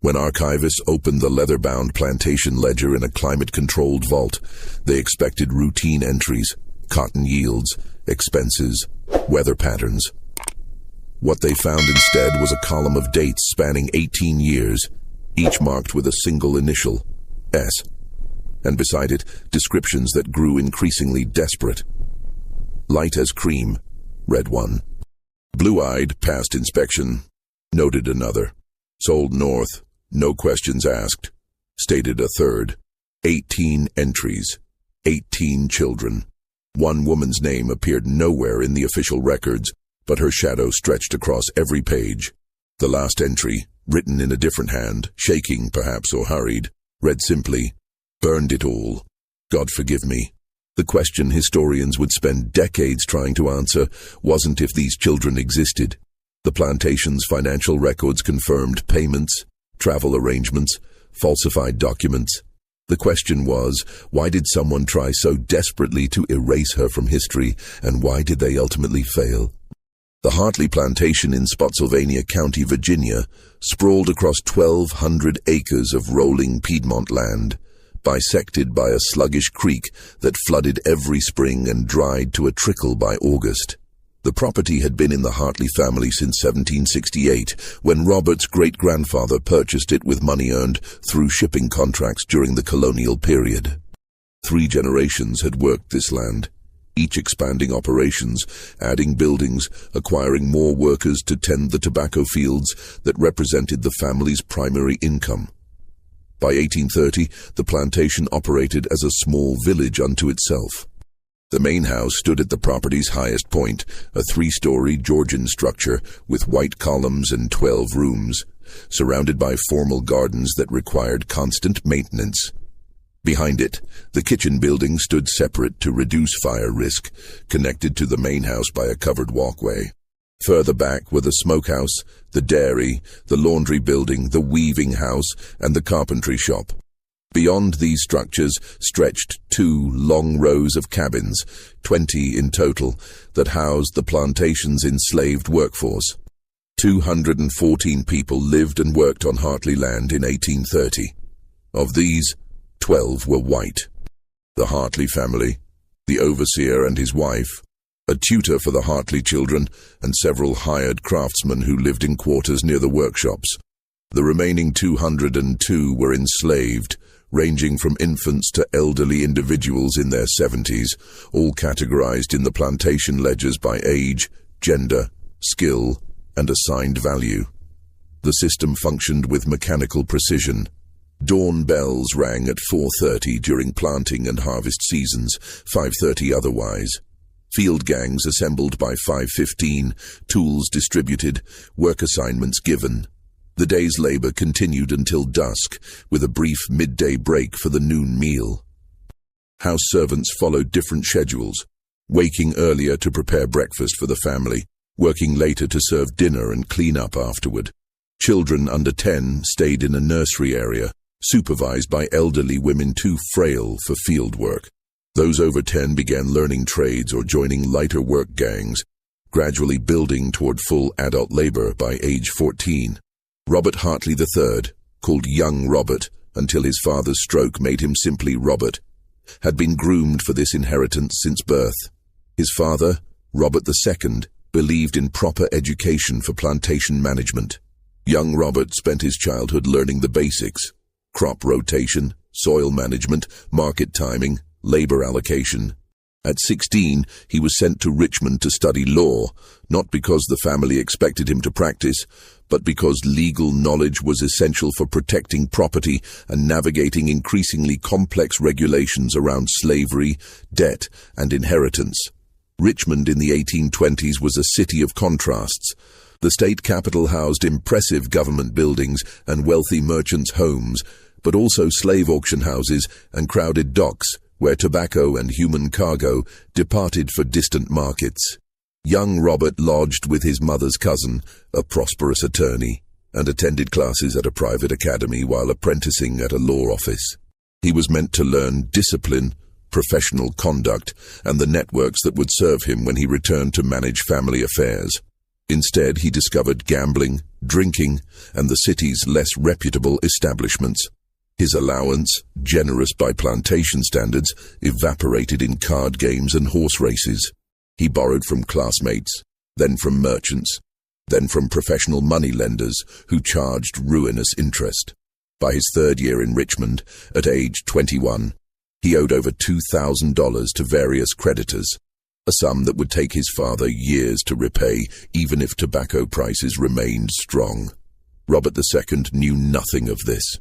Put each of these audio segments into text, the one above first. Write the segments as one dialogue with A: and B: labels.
A: When archivists opened the leather-bound plantation ledger in a climate-controlled vault, they expected routine entries, cotton yields, expenses, weather patterns. What they found instead was a column of dates spanning 18 years, each marked with a single initial, S, and beside it, descriptions that grew increasingly desperate. Light as cream, read one. Blue-eyed, passed inspection, noted another. Sold north, no questions asked, stated a third. 18 entries, 18 children. One woman's name appeared nowhere in the official records, but her shadow stretched across every page. The last entry, written in a different hand, shaking perhaps or hurried, read simply, "Burned it all. God forgive me." The question historians would spend decades trying to answer wasn't if these children existed. The plantation's financial records confirmed payments, travel arrangements, falsified documents. The question was, why did someone try so desperately to erase her from history, and why did they ultimately fail? The Hartley Plantation in Spotsylvania County, Virginia, sprawled across 1,200 acres of rolling Piedmont land, bisected by a sluggish creek that flooded every spring and dried to a trickle by August. The property had been in the Hartley family since 1768, when Robert's great-grandfather purchased it with money earned through shipping contracts during the colonial period. 3 generations had worked this land, each expanding operations, adding buildings, acquiring more workers to tend the tobacco fields that represented the family's primary income. By 1830, the plantation operated as a small village unto itself. The main house stood at the property's highest point, a 3-story Georgian structure with white columns and 12 rooms, surrounded by formal gardens that required constant maintenance. Behind it, the kitchen building stood separate to reduce fire risk, connected to the main house by a covered walkway. Further back were the smokehouse, the dairy, the laundry building, the weaving house, and the carpentry shop. Beyond these structures stretched 2 long rows of cabins, 20 in total, that housed the plantation's enslaved workforce. 214 people lived and worked on Hartley land in 1830. Of these, 12 were white. The Hartley family, the overseer and his wife, a tutor for the Hartley children, and several hired craftsmen who lived in quarters near the workshops. The remaining 202 were enslaved, ranging from infants to elderly individuals in their 70s, all categorized in the plantation ledgers by age, gender, skill, and assigned value. The system functioned with mechanical precision. Dawn bells rang at 4:30 during planting and harvest seasons, 5:30 otherwise. Field gangs assembled by 5:15, tools distributed, work assignments given. The day's labor continued until dusk, with a brief midday break for the noon meal. House servants followed different schedules, waking earlier to prepare breakfast for the family, working later to serve dinner and clean up afterward. Children under 10 stayed in a nursery area, supervised by elderly women too frail for field work. Those over 10 began learning trades or joining lighter work gangs, gradually building toward full adult labor by age 14. Robert Hartley III, called Young Robert until his father's stroke made him simply Robert, had been groomed for this inheritance since birth. His father, Robert II, believed in proper education for plantation management. Young Robert spent his childhood learning the basics: crop rotation, soil management, market timing, labor allocation. At 16, he was sent to Richmond to study law, not because the family expected him to practice, but because legal knowledge was essential for protecting property and navigating increasingly complex regulations around slavery, debt, and inheritance. Richmond in the 1820s was a city of contrasts. The state capital housed impressive government buildings and wealthy merchants' homes, but also slave auction houses and crowded docks, where tobacco and human cargo departed for distant markets. Young Robert lodged with his mother's cousin, a prosperous attorney, and attended classes at a private academy while apprenticing at a law office. He was meant to learn discipline, professional conduct, and the networks that would serve him when he returned to manage family affairs. Instead, he discovered gambling, drinking, and the city's less reputable establishments. His allowance, generous by plantation standards, evaporated in card games and horse races. He borrowed from classmates, then from merchants, then from professional moneylenders who charged ruinous interest. By his third year in Richmond, at age 21, he owed over $2,000 to various creditors, a sum that would take his father years to repay, even if tobacco prices remained strong. Robert II knew nothing of this.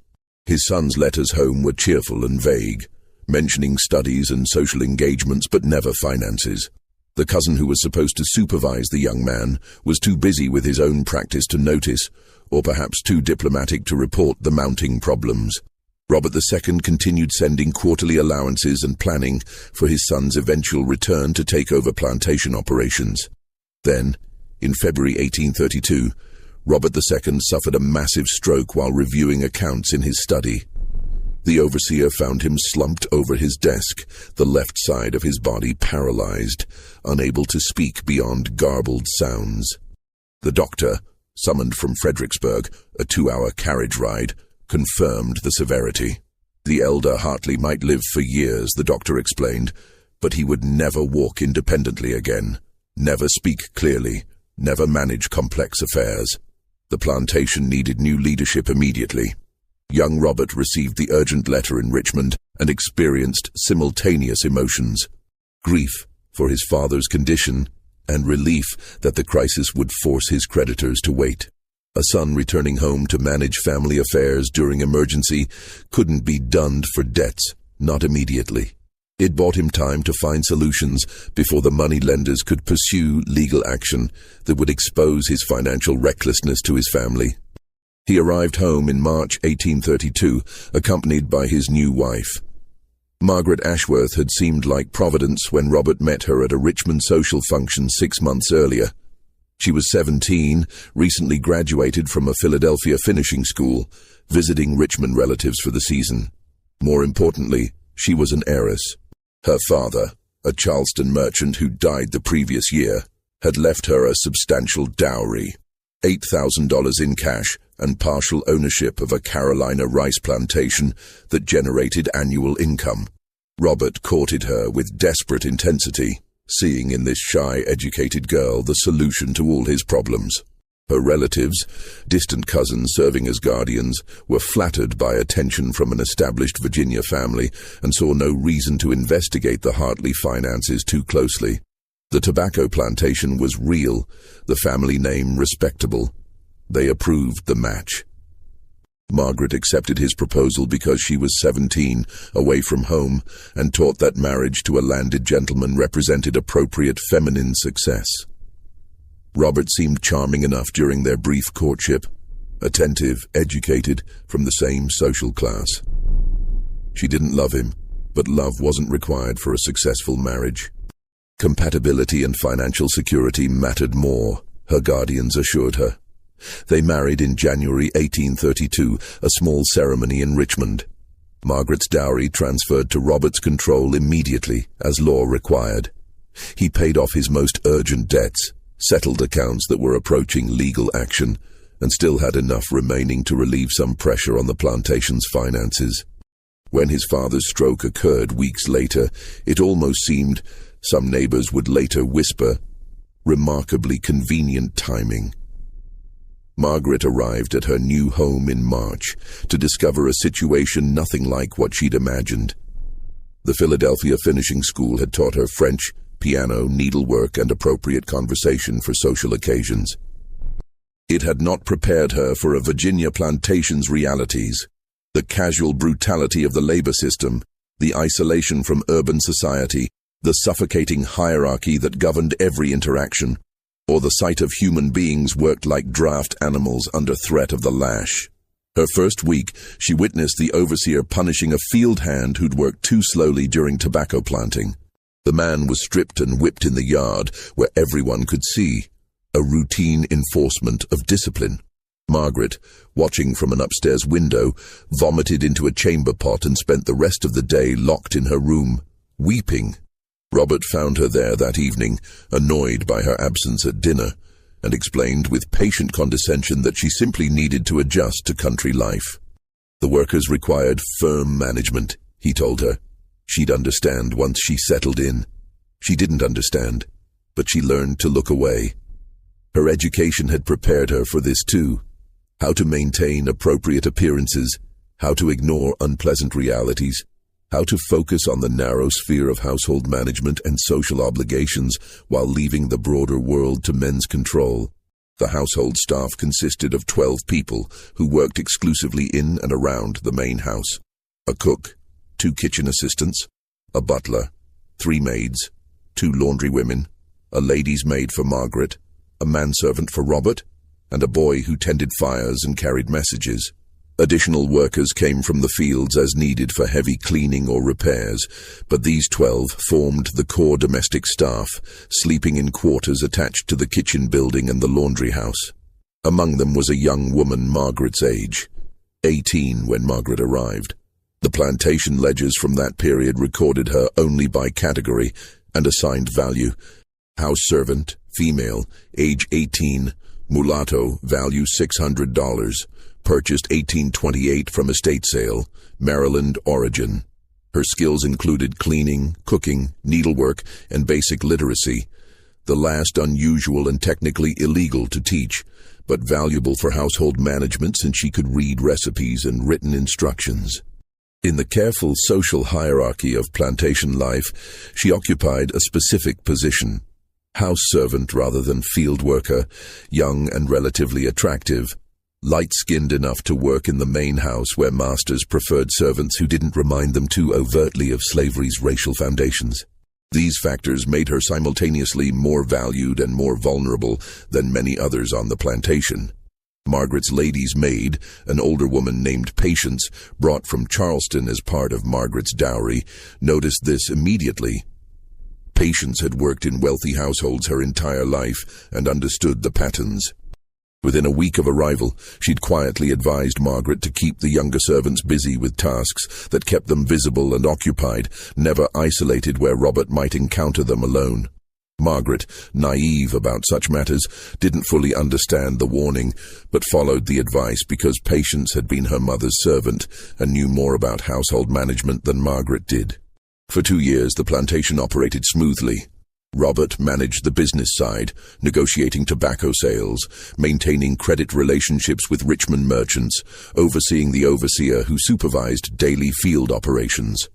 A: His son's letters home were cheerful and vague, mentioning studies and social engagements but never finances. The cousin who was supposed to supervise the young man was too busy with his own practice to notice, or perhaps too diplomatic to report the mounting problems. Robert II continued sending quarterly allowances and planning for his son's eventual return to take over plantation operations. Then, in February 1832, Robert II suffered a massive stroke while reviewing accounts in his study. The overseer found him slumped over his desk, the left side of his body paralyzed, unable to speak beyond garbled sounds. The doctor, summoned from Fredericksburg, a 2-hour carriage ride, confirmed the severity. The elder Hartley might live for years, the doctor explained, but he would never walk independently again, never speak clearly, never manage complex affairs. The plantation needed new leadership immediately. Young Robert received the urgent letter in Richmond and experienced simultaneous emotions: grief for his father's condition and relief that the crisis would force his creditors to wait. A son returning home to manage family affairs during emergency couldn't be dunned for debts, not immediately. It bought him time to find solutions before the moneylenders could pursue legal action that would expose his financial recklessness to his family. He arrived home in March 1832, accompanied by his new wife. Margaret Ashworth had seemed like Providence when Robert met her at a Richmond social function 6 months earlier. She was 17, recently graduated from a Philadelphia finishing school, visiting Richmond relatives for the season. More importantly, she was an heiress. Her father, a Charleston merchant who died the previous year, had left her a substantial dowry, $8,000 in cash and partial ownership of a Carolina rice plantation that generated annual income. Robert courted her with desperate intensity, seeing in this shy, educated girl the solution to all his problems. Her relatives, distant cousins serving as guardians, were flattered by attention from an established Virginia family and saw no reason to investigate the Hartley finances too closely. The tobacco plantation was real, the family name respectable. They approved the match. Margaret accepted his proposal because she was 17, away from home, and taught that marriage to a landed gentleman represented appropriate feminine success. Robert seemed charming enough during their brief courtship, attentive, educated, from the same social class. She didn't love him, but love wasn't required for a successful marriage. Compatibility and financial security mattered more, her guardians assured her. They married in January 1832, a small ceremony in Richmond. Margaret's dowry transferred to Robert's control immediately, as law required. He paid off his most urgent debts, settled accounts that were approaching legal action, and still had enough remaining to relieve some pressure on the plantation's finances. When his father's stroke occurred weeks later, it almost seemed, some neighbors would later whisper, remarkably convenient timing. Margaret arrived at her new home in March to discover a situation nothing like what she'd imagined. The Philadelphia finishing school had taught her French, piano, needlework, and appropriate conversation for social occasions. It had not prepared her for a Virginia plantation's realities: the casual brutality of the labor system, the isolation from urban society, the suffocating hierarchy that governed every interaction, or the sight of human beings worked like draft animals under threat of the lash. Her first week, she witnessed the overseer punishing a field hand who'd worked too slowly during tobacco planting. The man was stripped and whipped in the yard, where everyone could see, a routine enforcement of discipline. Margaret, watching from an upstairs window, vomited into a chamber pot and spent the rest of the day locked in her room, weeping. Robert found her there that evening, annoyed by her absence at dinner, and explained with patient condescension that she simply needed to adjust to country life. The workers required firm management, he told her. She'd understand once she settled in. She didn't understand, but she learned to look away. Her education had prepared her for this too. How to maintain appropriate appearances, how to ignore unpleasant realities, how to focus on the narrow sphere of household management and social obligations while leaving the broader world to men's control. The household staff consisted of 12 people who worked exclusively in and around the main house. A cook, 2 kitchen assistants, a butler, 3 maids, 2 laundry women, a lady's maid for Margaret, a manservant for Robert, and a boy who tended fires and carried messages. Additional workers came from the fields as needed for heavy cleaning or repairs, but these 12 formed the core domestic staff, sleeping in quarters attached to the kitchen building and the laundry house. Among them was a young woman Margaret's age, 18 when Margaret arrived. The plantation ledgers from that period recorded her only by category and assigned value. House servant, female, age 18, mulatto, value $600. Purchased 1828 from estate sale, Maryland origin. Her skills included cleaning, cooking, needlework, and basic literacy, the last unusual and technically illegal to teach, but valuable for household management since she could read recipes and written instructions. In the careful social hierarchy of plantation life, she occupied a specific position. House servant rather than field worker, young and relatively attractive, light-skinned enough to work in the main house where masters preferred servants who didn't remind them too overtly of slavery's racial foundations. These factors made her simultaneously more valued and more vulnerable than many others on the plantation. Margaret's lady's maid, an older woman named Patience, brought from Charleston as part of Margaret's dowry, noticed this immediately. Patience had worked in wealthy households her entire life and understood the patterns. Within a week of arrival, she'd quietly advised Margaret to keep the younger servants busy with tasks that kept them visible and occupied, never isolated where Robert might encounter them alone. Margaret, naive about such matters, didn't fully understand the warning, but followed the advice because Patience had been her mother's servant and knew more about household management than Margaret did. For 2 years, the plantation operated smoothly. Robert managed the business side, negotiating tobacco sales, maintaining credit relationships with Richmond merchants, overseeing the overseer who supervised daily field operations.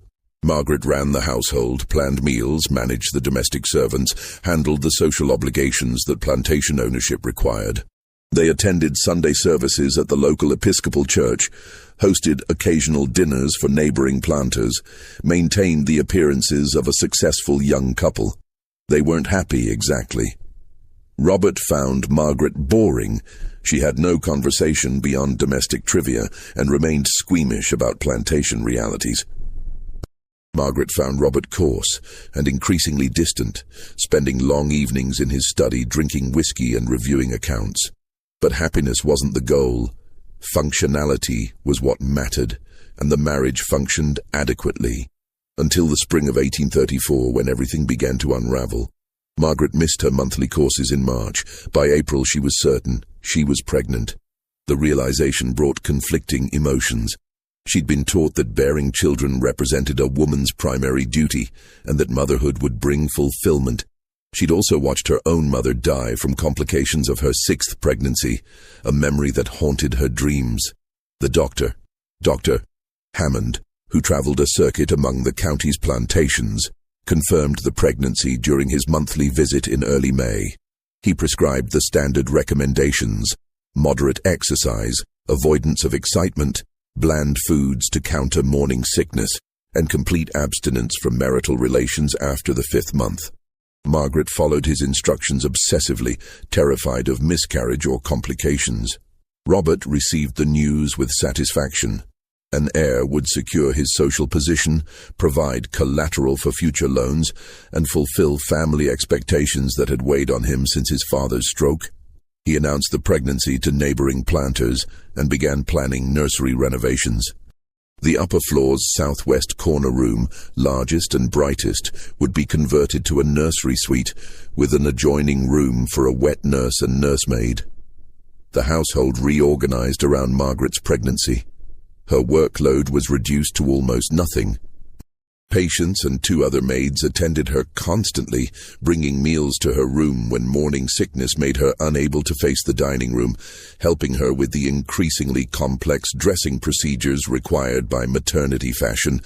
A: Margaret ran the household, planned meals, managed the domestic servants, handled the social obligations that plantation ownership required. They attended Sunday services at the local Episcopal church, hosted occasional dinners for neighboring planters, maintained the appearances of a successful young couple. They weren't happy exactly. Robert found Margaret boring. She had no conversation beyond domestic trivia and remained squeamish about plantation realities. Margaret found Robert coarse and increasingly distant, spending long evenings in his study drinking whiskey and reviewing accounts. But happiness wasn't the goal. Functionality was what mattered, and the marriage functioned adequately. Until the spring of 1834, when everything began to unravel. Margaret missed her monthly courses in March. By April, she was certain she was pregnant. The realization brought conflicting emotions. She'd been taught that bearing children represented a woman's primary duty, and that motherhood would bring fulfillment. She'd also watched her own mother die from complications of her 6th pregnancy, a memory that haunted her dreams. The doctor, Dr. Hammond, who traveled a circuit among the county's plantations, confirmed the pregnancy during his monthly visit in early May. He prescribed the standard recommendations: moderate exercise, avoidance of excitement, bland foods to counter morning sickness, and complete abstinence from marital relations after the 5th month. Margaret followed his instructions obsessively, terrified of miscarriage or complications. Robert received the news with satisfaction. An heir would secure his social position, provide collateral for future loans, and fulfill family expectations that had weighed on him since his father's stroke. He announced the pregnancy to neighboring planters and began planning nursery renovations. The upper floor's southwest corner room, largest and brightest, would be converted to a nursery suite, with an adjoining room for a wet nurse and nursemaid. The household reorganized around Margaret's pregnancy. Her workload was reduced to almost nothing. Patients and 2 other maids attended her constantly, bringing meals to her room when morning sickness made her unable to face the dining room, helping her with the increasingly complex dressing procedures required by maternity fashion,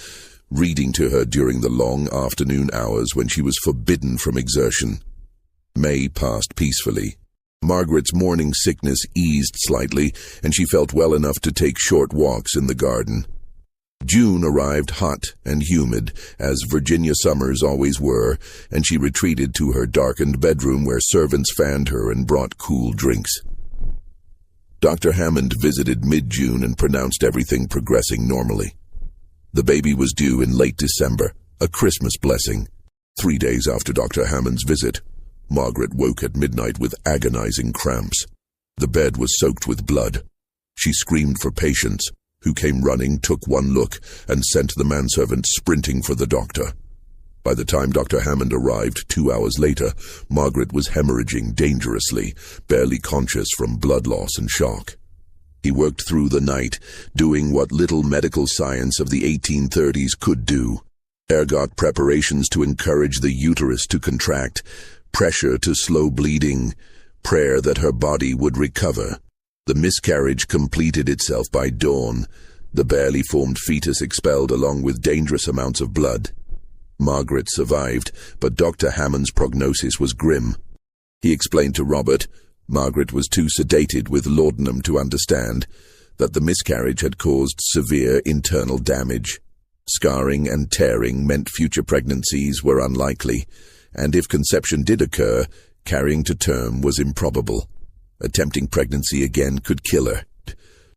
A: reading to her during the long afternoon hours when she was forbidden from exertion. May passed peacefully. Margaret's morning sickness eased slightly, and she felt well enough to take short walks in the garden. June arrived hot and humid, as Virginia summers always were, and she retreated to her darkened bedroom where servants fanned her and brought cool drinks. Dr. Hammond visited mid-June and pronounced everything progressing normally. The baby was due in late December, a Christmas blessing. 3 days after Dr. Hammond's visit, Margaret woke at midnight with agonizing cramps. The bed was soaked with blood. She screamed for patience, who came running, took one look, and sent the manservant sprinting for the doctor. By the time Dr. Hammond arrived 2 hours later, Margaret was hemorrhaging dangerously, barely conscious from blood loss and shock. He worked through the night, doing what little medical science of the 1830s could do. Ergot preparations to encourage the uterus to contract, pressure to slow bleeding, prayer that her body would recover. The miscarriage completed itself by dawn, the barely formed fetus expelled along with dangerous amounts of blood. Margaret survived, but Dr. Hammond's prognosis was grim. He explained to Robert, Margaret was too sedated with laudanum to understand, that the miscarriage had caused severe internal damage. Scarring and tearing meant future pregnancies were unlikely, and if conception did occur, carrying to term was improbable. Attempting pregnancy again could kill her.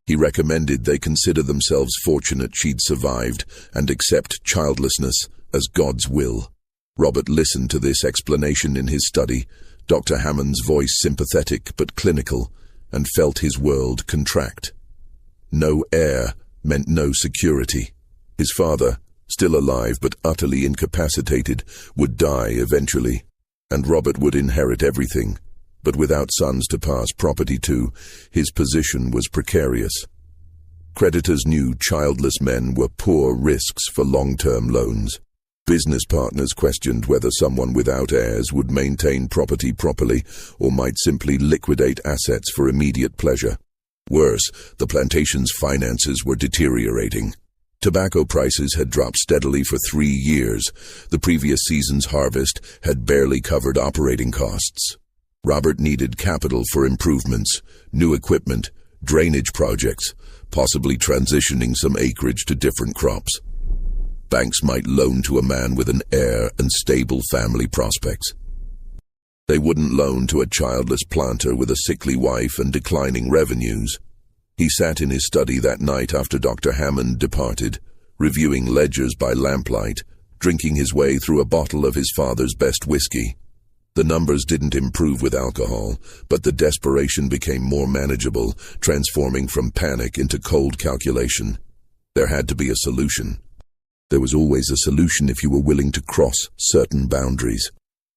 A: He recommended they consider themselves fortunate she'd survived and accept childlessness as God's will. Robert listened to this explanation in his study, Dr. Hammond's voice sympathetic but clinical, and felt his world contract. No heir meant no security. His father, still alive but utterly incapacitated, would die eventually, and Robert would inherit everything. But without sons to pass property to, his position was precarious. Creditors knew childless men were poor risks for long-term loans. Business partners questioned whether someone without heirs would maintain property properly or might simply liquidate assets for immediate pleasure. Worse, the plantation's finances were deteriorating. Tobacco prices had dropped steadily for 3 years. The previous season's harvest had barely covered operating costs. Robert needed capital for improvements, new equipment, drainage projects, possibly transitioning some acreage to different crops. Banks might loan to a man with an heir and stable family prospects. They wouldn't loan to a childless planter with a sickly wife and declining revenues. He sat in his study that night after Dr. Hammond departed, reviewing ledgers by lamplight, drinking his way through a bottle of his father's best whiskey. The numbers didn't improve with alcohol, but the desperation became more manageable, transforming from panic into cold calculation. There had to be a solution. There was always a solution if you were willing to cross certain boundaries.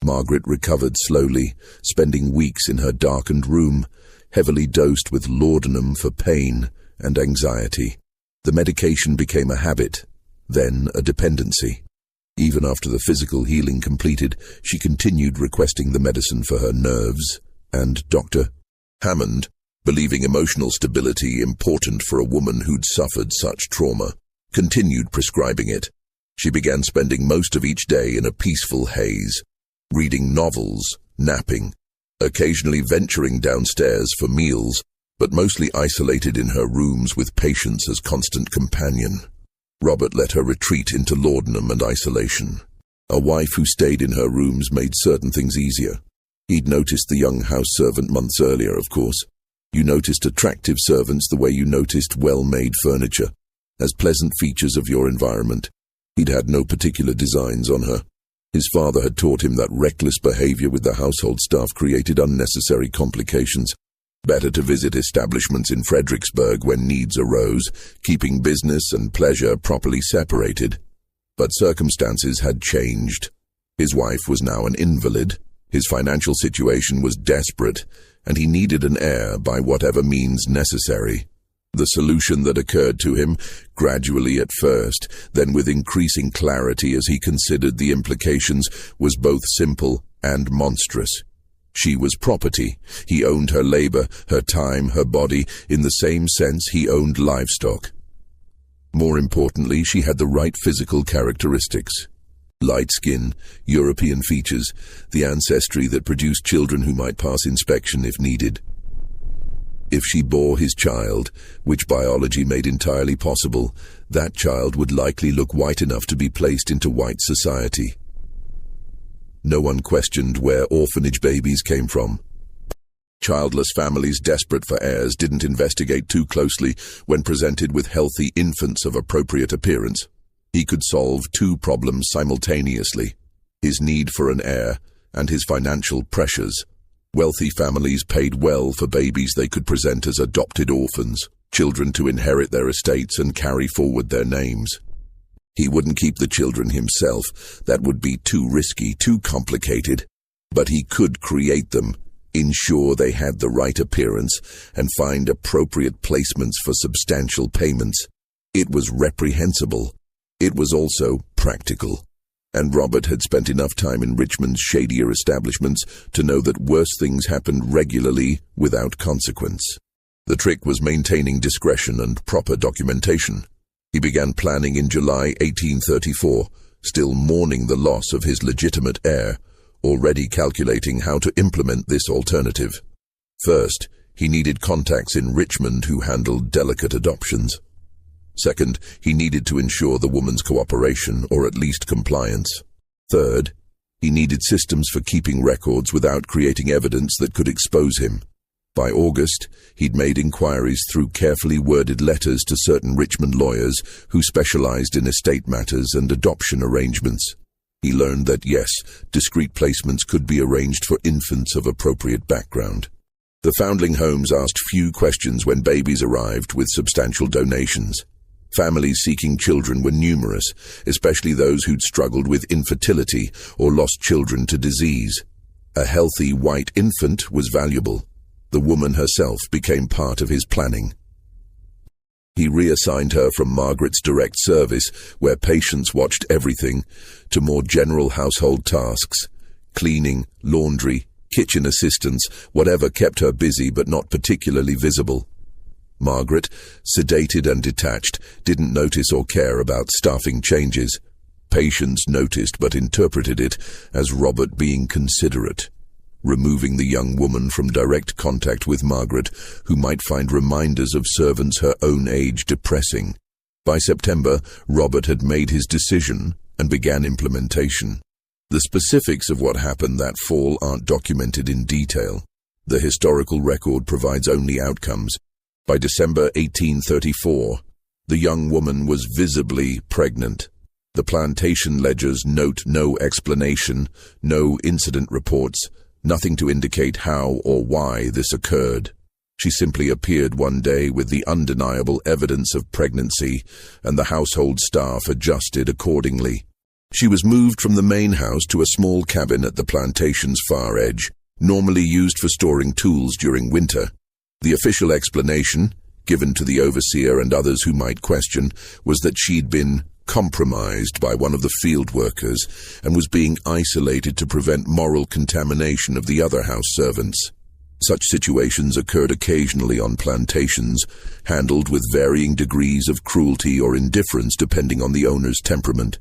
A: Margaret recovered slowly, spending weeks in her darkened room, heavily dosed with laudanum for pain and anxiety. The medication became a habit, then a dependency. Even after the physical healing completed, she continued requesting the medicine for her nerves, and Dr. Hammond, believing emotional stability important for a woman who'd suffered such trauma, continued prescribing it. She began spending most of each day in a peaceful haze, reading novels, napping, occasionally venturing downstairs for meals, but mostly isolated in her rooms with patience as constant companion. Robert let her retreat into laudanum and isolation. A wife who stayed in her rooms made certain things easier. He'd noticed the young house servant months earlier, of course. You noticed attractive servants the way you noticed well-made furniture, as pleasant features of your environment. He'd had no particular designs on her. His father had taught him that reckless behavior with the household staff created unnecessary complications. Better to visit establishments in Fredericksburg when needs arose, keeping business and pleasure properly separated. But circumstances had changed. His wife was now an invalid, his financial situation was desperate, and he needed an heir by whatever means necessary. The solution that occurred to him, gradually at first, then with increasing clarity as he considered the implications, was both simple and monstrous. She was property. He owned her labor, her time, her body, in the same sense he owned livestock. More importantly, she had the right physical characteristics. Light skin, European features, the ancestry that produced children who might pass inspection if needed. If she bore his child, which biology made entirely possible, that child would likely look white enough to be placed into white society. No one questioned where orphanage babies came from. Childless families desperate for heirs didn't investigate too closely when presented with healthy infants of appropriate appearance. He could solve two problems simultaneously: his need for an heir and his financial pressures. Wealthy families paid well for babies they could present as adopted orphans, children to inherit their estates and carry forward their names. He wouldn't keep the children himself. That would be too risky, too complicated. But he could create them, ensure they had the right appearance, and find appropriate placements for substantial payments. It was reprehensible. It was also practical. And Robert had spent enough time in Richmond's shadier establishments to know that worse things happened regularly without consequence. The trick was maintaining discretion and proper documentation. He began planning in July 1834, still mourning the loss of his legitimate heir, already calculating how to implement this alternative. First, he needed contacts in Richmond who handled delicate adoptions. Second, he needed to ensure the woman's cooperation, or at least compliance. Third, he needed systems for keeping records without creating evidence that could expose him. By August, he'd made inquiries through carefully worded letters to certain Richmond lawyers who specialized in estate matters and adoption arrangements. He learned that, yes, discreet placements could be arranged for infants of appropriate background. The foundling homes asked few questions when babies arrived with substantial donations. Families seeking children were numerous, especially those who'd struggled with infertility or lost children to disease. A healthy white infant was valuable. The woman herself became part of his planning. He reassigned her from Margaret's direct service, where patients watched everything, to more general household tasks: cleaning, laundry, kitchen assistance, whatever kept her busy but not particularly visible. Margaret, sedated and detached, didn't notice or care about staffing changes. Patients noticed but interpreted it as Robert being considerate, removing the young woman from direct contact with Margaret, who might find reminders of servants her own age depressing. By September, Robert had made his decision and began implementation. The specifics of what happened that fall aren't documented in detail. The historical record provides only outcomes. By December 1834, the young woman was visibly pregnant. The plantation ledgers note no explanation, no incident reports, nothing to indicate how or why this occurred. She simply appeared one day with the undeniable evidence of pregnancy, and the household staff adjusted accordingly. She was moved from the main house to a small cabin at the plantation's far edge, normally used for storing tools during winter. The official explanation, given to the overseer and others who might question, was that she'd been compromised by one of the field workers and was being isolated to prevent moral contamination of the other house servants. Such situations occurred occasionally on plantations, handled with varying degrees of cruelty or indifference depending on the owner's temperament.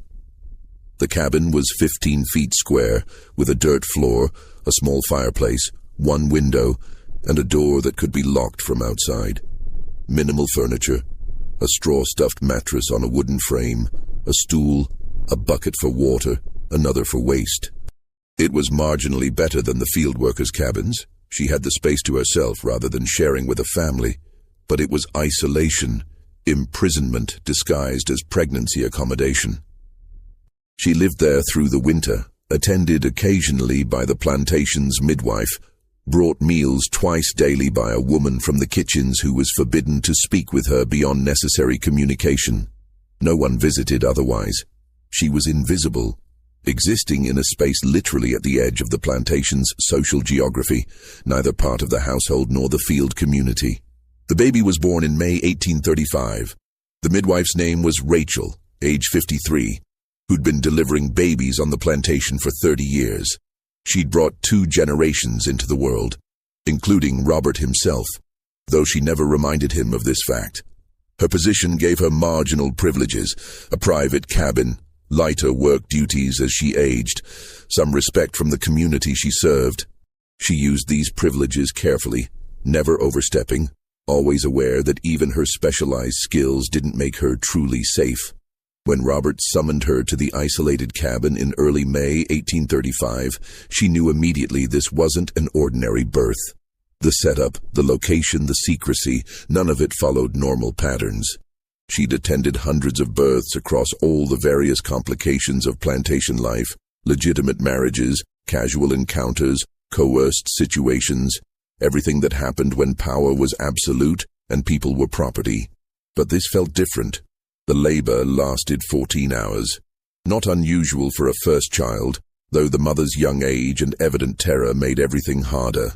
A: The cabin was 15 feet square, with a dirt floor, a small fireplace, one window, and a door that could be locked from outside. Minimal furniture: a straw-stuffed mattress on a wooden frame, a stool, a bucket for water, another for waste. It was marginally better than the field workers' cabins. She had the space to herself rather than sharing with a family. But it was isolation, imprisonment disguised as pregnancy accommodation. She lived there through the winter, attended occasionally by the plantation's midwife, brought meals twice daily by a woman from the kitchens who was forbidden to speak with her beyond necessary communication. No one visited otherwise. She was invisible, existing in a space literally at the edge of the plantation's social geography, neither part of the household nor the field community. The baby was born in May 1835. The midwife's name was Rachel, age 53, who'd been delivering babies on the plantation for 30 years. She'd brought 2 generations into the world, including Robert himself, though she never reminded him of this fact. Her position gave her marginal privileges, a private cabin, lighter work duties as she aged, some respect from the community she served. She used these privileges carefully, never overstepping, always aware that even her specialized skills didn't make her truly safe. When Robert summoned her to the isolated cabin in early May 1835, she knew immediately this wasn't an ordinary birth. The setup, the location, the secrecy, none of it followed normal patterns. She'd attended hundreds of births across all the various complications of plantation life, legitimate marriages, casual encounters, coerced situations, everything that happened when power was absolute and people were property. But this felt different. The labor lasted 14 hours. Not unusual for a first child, though the mother's young age and evident terror made everything harder.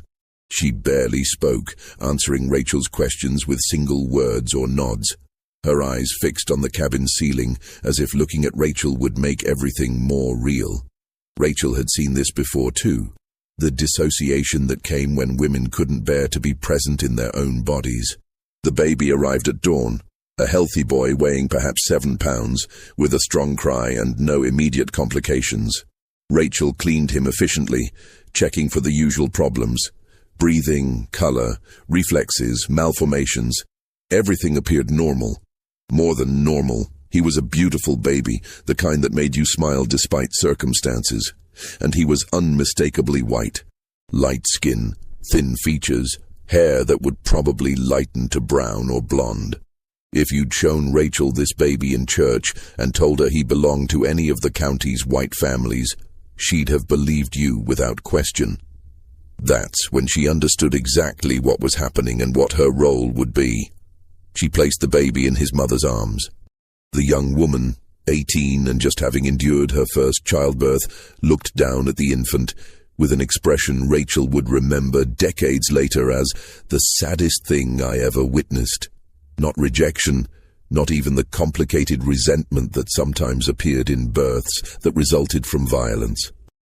A: She barely spoke, answering Rachel's questions with single words or nods, her eyes fixed on the cabin ceiling, as if looking at Rachel would make everything more real. Rachel had seen this before too, the dissociation that came when women couldn't bear to be present in their own bodies. The baby arrived at dawn, a healthy boy weighing perhaps 7 pounds, with a strong cry and no immediate complications. Rachel cleaned him efficiently, checking for the usual problems. Breathing, color, reflexes, malformations. Everything appeared normal. More than normal. He was a beautiful baby, the kind that made you smile despite circumstances. And he was unmistakably white. Light skin, thin features, hair that would probably lighten to brown or blonde. If you'd shown Rachel this baby in church and told her he belonged to any of the county's white families, she'd have believed you without question. That's when she understood exactly what was happening and what her role would be. She placed the baby in his mother's arms. The young woman, 18 and just having endured her first childbirth, looked down at the infant with an expression Rachel would remember decades later as the saddest thing I ever witnessed. Not rejection, not even the complicated resentment that sometimes appeared in births that resulted from violence.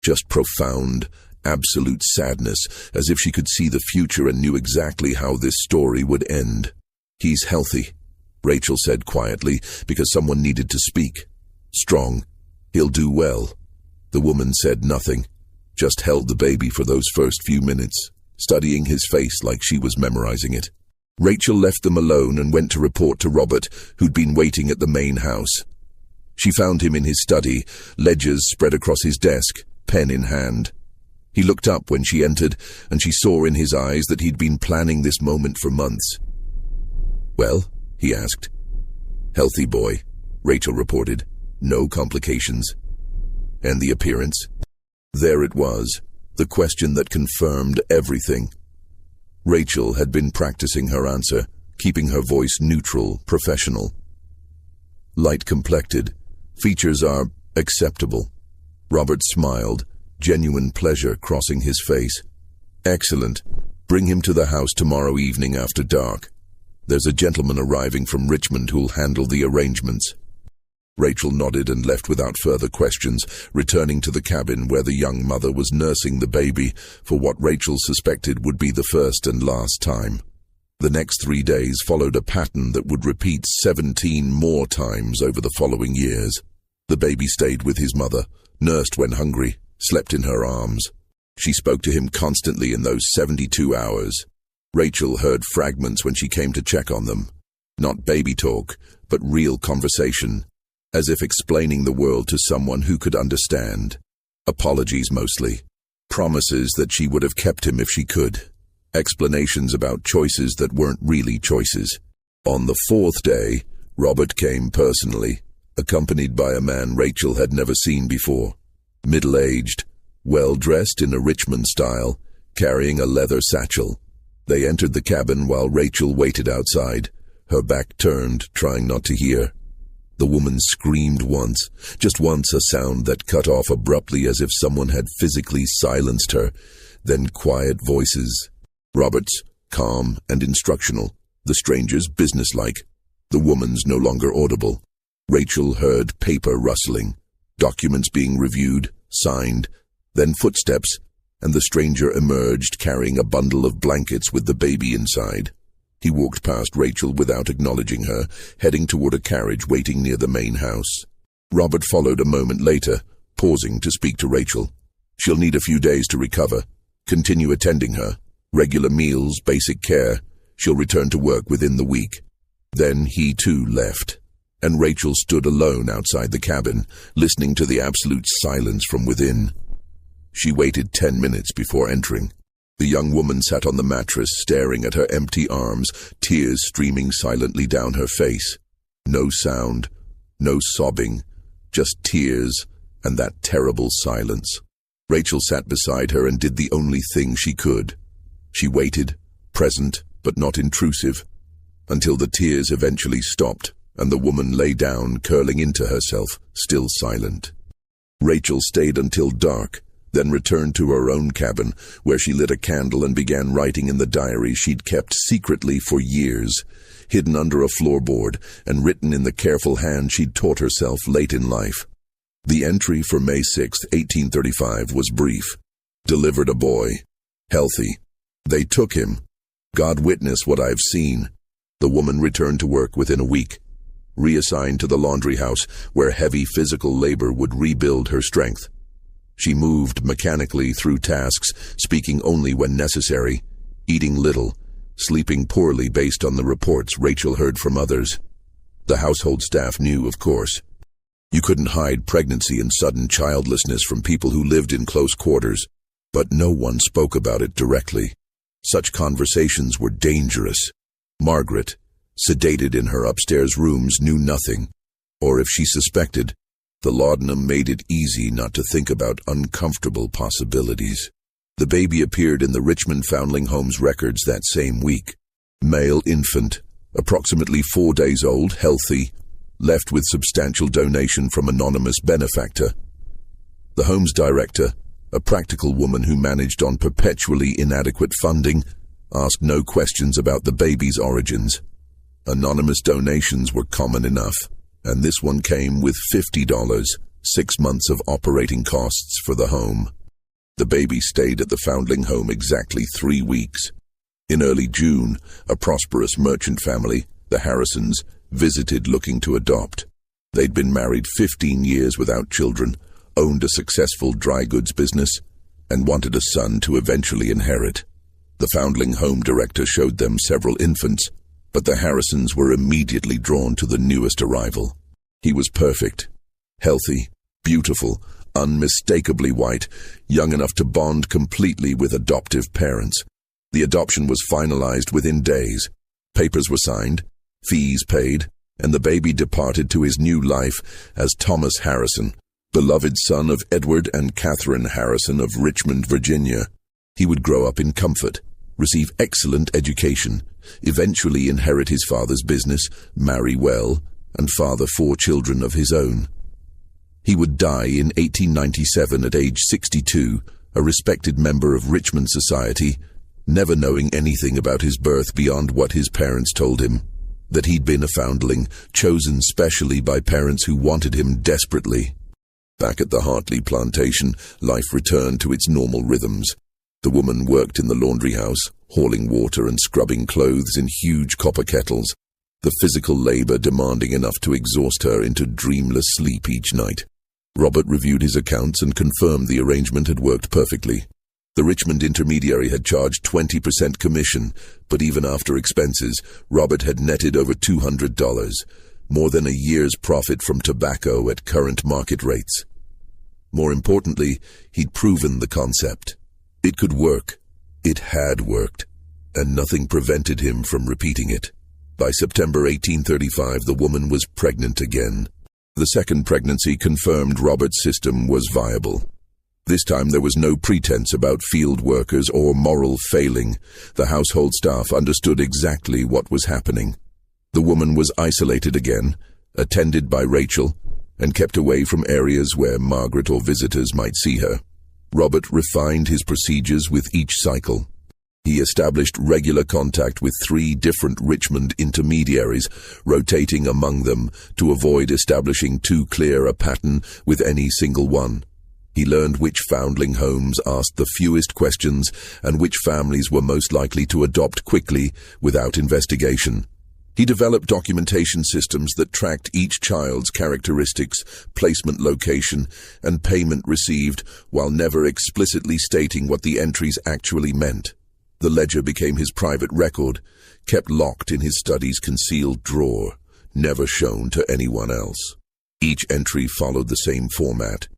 A: Just profound, absolute sadness, as if she could see the future and knew exactly how this story would end. He's healthy, Rachel said quietly, because someone needed to speak. Strong. He'll do well. The woman said nothing, just held the baby for those first few minutes, studying his face like she was memorizing it. Rachel left them alone and went to report to Robert, who'd been waiting at the main house. She found him in his study, ledgers spread across his desk, pen in hand. He looked up when she entered, and she saw in his eyes that he'd been planning this moment for months. "Well?" he asked. "Healthy boy," Rachel reported. "No complications." And the appearance? There it was, the question that confirmed everything. Rachel had been practicing her answer, keeping her voice neutral, professional. "Light-complected. Features are acceptable." Robert smiled, genuine pleasure crossing his face. "Excellent. Bring him to the house tomorrow evening after dark. There's a gentleman arriving from Richmond who'll handle the arrangements." Rachel nodded and left without further questions, returning to the cabin where the young mother was nursing the baby for what Rachel suspected would be the first and last time. The next 3 days followed a pattern that would repeat 17 more times over the following years. The baby stayed with his mother, nursed when hungry, slept in her arms. She spoke to him constantly in those 72 hours. Rachel heard fragments when she came to check on them. Not baby talk, but real conversation, as if explaining the world to someone who could understand. Apologies mostly. Promises that she would have kept him if she could. Explanations about choices that weren't really choices. On the 4th day, Robert came personally, accompanied by a man Rachel had never seen before. Middle-aged, well-dressed in a Richmond style, carrying a leather satchel. They entered the cabin while Rachel waited outside, her back turned, trying not to hear. The woman screamed once, just once, a sound that cut off abruptly as if someone had physically silenced her. Then quiet voices. Robert's, calm and instructional. The stranger's businesslike. The woman's no longer audible. Rachel heard paper rustling, documents being reviewed, signed, then footsteps, and the stranger emerged carrying a bundle of blankets with the baby inside. He walked past Rachel without acknowledging her, heading toward a carriage waiting near the main house. Robert followed a moment later, pausing to speak to Rachel. She'll need a few days to recover. Continue attending her. Regular meals, basic care. She'll return to work within the week. Then he too left, and Rachel stood alone outside the cabin, listening to the absolute silence from within. She waited 10 minutes before entering. The young woman sat on the mattress, staring at her empty arms, tears streaming silently down her face. No sound, no sobbing, just tears and that terrible silence. Rachel sat beside her and did the only thing she could. She waited, present but not intrusive, until the tears eventually stopped and the woman lay down, curling into herself, still silent. Rachel stayed until dark, then returned to her own cabin, where she lit a candle and began writing in the diary she'd kept secretly for years, hidden under a floorboard and written in the careful hand she'd taught herself late in life. The entry for May 6, 1835 was brief. Delivered a boy. Healthy. They took him. God witness what I've seen. The woman returned to work within a week, reassigned to the laundry house, where heavy physical labor would rebuild her strength. She moved mechanically through tasks, speaking only when necessary, eating little, sleeping poorly based on the reports Rachel heard from others. The household staff knew, of course. You couldn't hide pregnancy and sudden childlessness from people who lived in close quarters, but no one spoke about it directly. Such conversations were dangerous. Margaret, sedated in her upstairs rooms, knew nothing, or if she suspected, the laudanum made it easy not to think about uncomfortable possibilities. The baby appeared in the Richmond Foundling Home's records that same week. Male infant, approximately 4 days old, healthy, left with substantial donation from anonymous benefactor. The home's director, a practical woman who managed on perpetually inadequate funding, asked no questions about the baby's origins. Anonymous donations were common enough, and this one came with $50, 6 months of operating costs for the home. The baby stayed at the Foundling Home exactly 3 weeks. In early June, a prosperous merchant family, the Harrisons, visited looking to adopt. They'd been married 15 years without children, owned a successful dry goods business, and wanted a son to eventually inherit. The Foundling Home director showed them several infants, but the Harrisons were immediately drawn to the newest arrival. He was perfect, healthy, beautiful, unmistakably white, young enough to bond completely with adoptive parents. The adoption was finalized within days. Papers were signed, fees paid, and the baby departed to his new life as Thomas Harrison, beloved son of Edward and Catherine Harrison of Richmond, Virginia. He would grow up in comfort, receive excellent education, eventually inherit his father's business, marry well, and father 4 children of his own. He would die in 1897 at age 62, a respected member of Richmond society, never knowing anything about his birth beyond what his parents told him, that he'd been a foundling, chosen specially by parents who wanted him desperately. Back at the Hartley plantation, life returned to its normal rhythms. The woman worked in the laundry house, hauling water and scrubbing clothes in huge copper kettles, the physical labor demanding enough to exhaust her into dreamless sleep each night. Robert reviewed his accounts and confirmed the arrangement had worked perfectly. The Richmond intermediary had charged 20% commission, but even after expenses, Robert had netted over $200, more than a year's profit from tobacco at current market rates. More importantly, he'd proven the concept. It could work. It had worked, and nothing prevented him from repeating it. By September 1835, the woman was pregnant again. The second pregnancy confirmed Robert's system was viable. This time there was no pretense about field workers or moral failing. The household staff understood exactly what was happening. The woman was isolated again, attended by Rachel, and kept away from areas where Margaret or visitors might see her. Robert refined his procedures with each cycle. He established regular contact with 3 different Richmond intermediaries, rotating among them to avoid establishing too clear a pattern with any single one. He learned which foundling homes asked the fewest questions and which families were most likely to adopt quickly without investigation. He developed documentation systems that tracked each child's characteristics, placement location, and payment received, while never explicitly stating what the entries actually meant. The ledger became his private record, kept locked in his study's concealed drawer, never shown to anyone else. Each entry followed the same format.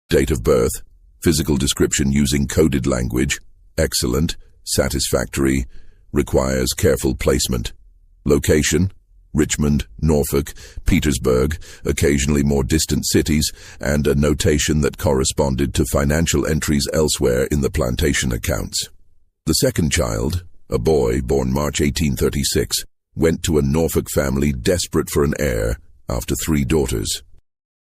A: Date of birth, physical description using coded language, excellent, satisfactory, requires careful placement. Location, Richmond, Norfolk, Petersburg, occasionally more distant cities, and a notation that corresponded to financial entries elsewhere in the plantation accounts. The second child, a boy born March 1836, went to a Norfolk family desperate for an heir after 3 daughters.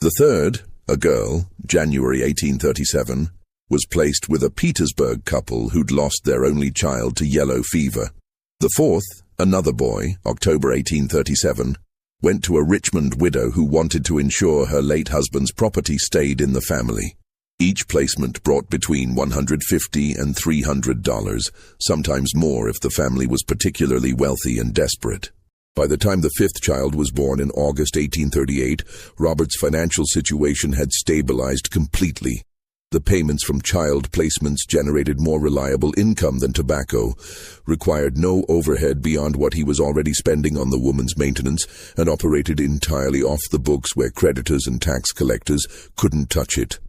A: The third, a girl, January 1837, was placed with a Petersburg couple who'd lost their only child to yellow fever. The fourth, another boy, October 1837, went to a Richmond widow who wanted to ensure her late husband's property stayed in the family. Each placement brought between $150 and $300, sometimes more if the family was particularly wealthy and desperate. By the time the 5th child was born in August 1838, Robert's financial situation had stabilized completely. The payments from child placements generated more reliable income than tobacco, required no overhead beyond what he was already spending on the woman's maintenance, and operated entirely off the books where creditors and tax collectors couldn't touch it.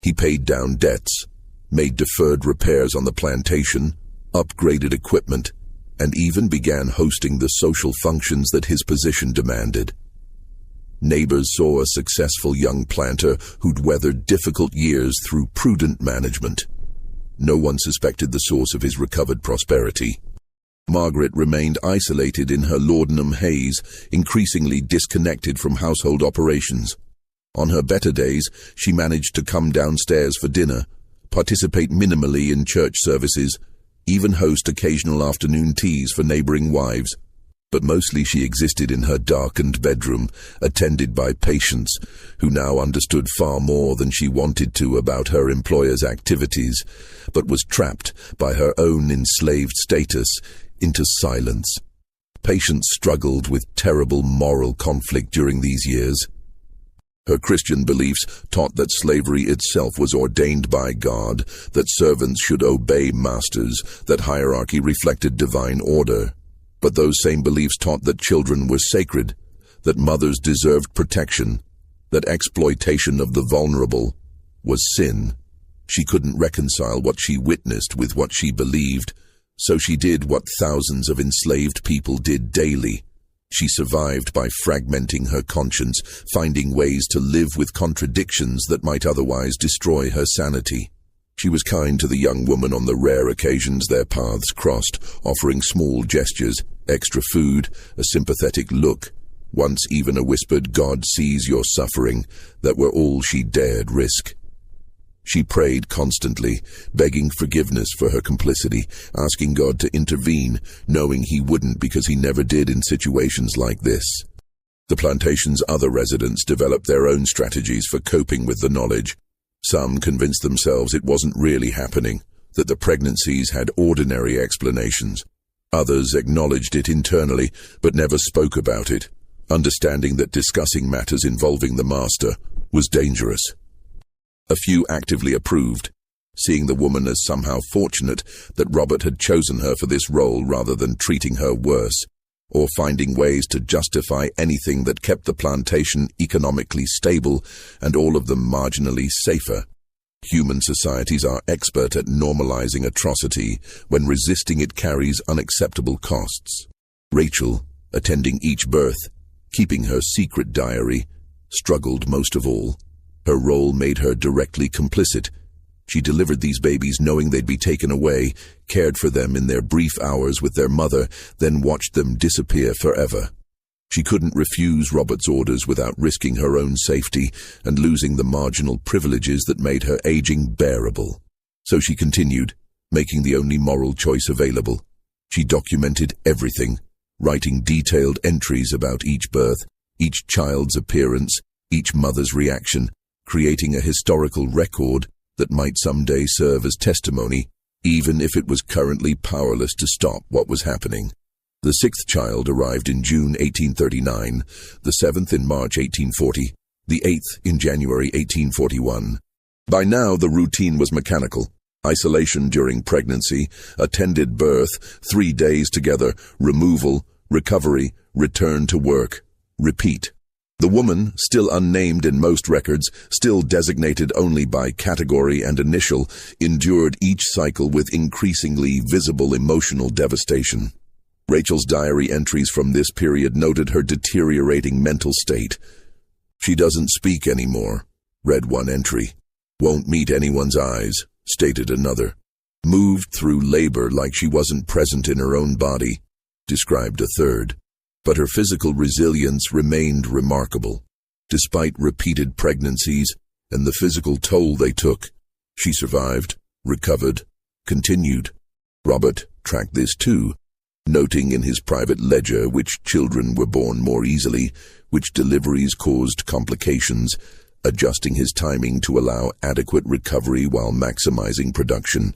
A: He paid down debts, made deferred repairs on the plantation, upgraded equipment, and even began hosting the social functions that his position demanded. Neighbors saw a successful young planter who'd weathered difficult years through prudent management. No one suspected the source of his recovered prosperity. Margaret remained isolated in her laudanum haze, increasingly disconnected from household operations. On her better days, she managed to come downstairs for dinner, participate minimally in church services, even host occasional afternoon teas for neighboring wives. But mostly she existed in her darkened bedroom, attended by patients who now understood far more than she wanted to about her employer's activities, but was trapped by her own enslaved status into silence. Patients struggled with terrible moral conflict during these years. Her Christian beliefs taught that slavery itself was ordained by God, that servants should obey masters, that hierarchy reflected divine order. But those same beliefs taught that children were sacred, that mothers deserved protection, that exploitation of the vulnerable was sin. She couldn't reconcile what she witnessed with what she believed, so she did what thousands of enslaved people did daily. She survived by fragmenting her conscience, finding ways to live with contradictions that might otherwise destroy her sanity. She was kind to the young woman on the rare occasions their paths crossed, offering small gestures, extra food, a sympathetic look, once even a whispered "God sees your suffering," that were all she dared risk. She prayed constantly, begging forgiveness for her complicity, asking God to intervene, knowing he wouldn't because he never did in situations like this. The plantation's other residents developed their own strategies for coping with the knowledge. Some convinced themselves it wasn't really happening, that the pregnancies had ordinary explanations. Others acknowledged it internally, but never spoke about it, understanding that discussing matters involving the master was dangerous. A few actively approved, seeing the woman as somehow fortunate that Robert had chosen her for this role rather than treating her worse, or finding ways to justify anything that kept the plantation economically stable and all of them marginally safer. Human societies are expert at normalizing atrocity when resisting it carries unacceptable costs. Rachel, attending each birth, keeping her secret diary, struggled most of all. Her role made her directly complicit, She delivered these babies knowing they'd be taken away, cared for them in their brief hours with their mother, then watched them disappear forever. She couldn't refuse Robert's orders without risking her own safety and losing the marginal privileges that made her aging bearable. So she continued, making the only moral choice available. She documented everything, writing detailed entries about each birth, each child's appearance, each mother's reaction, creating a historical record that might someday serve as testimony, even if it was currently powerless to stop what was happening. The sixth child arrived in June 1839, the seventh in March 1840, the eighth in January 1841. By now, the routine was mechanical. Isolation during pregnancy, attended birth, 3 days together, removal, recovery, return to work, repeat. The woman, still unnamed in most records, still designated only by category and initial, endured each cycle with increasingly visible emotional devastation. Rachel's diary entries from this period noted her deteriorating mental state. "She doesn't speak anymore," read one entry. "Won't meet anyone's eyes," stated another. "Moved through labor like she wasn't present in her own body," described a third. But her physical resilience remained remarkable. Despite repeated pregnancies and the physical toll they took, she survived, recovered, continued. Robert tracked this too, noting in his private ledger which children were born more easily, which deliveries caused complications, adjusting his timing to allow adequate recovery while maximizing production.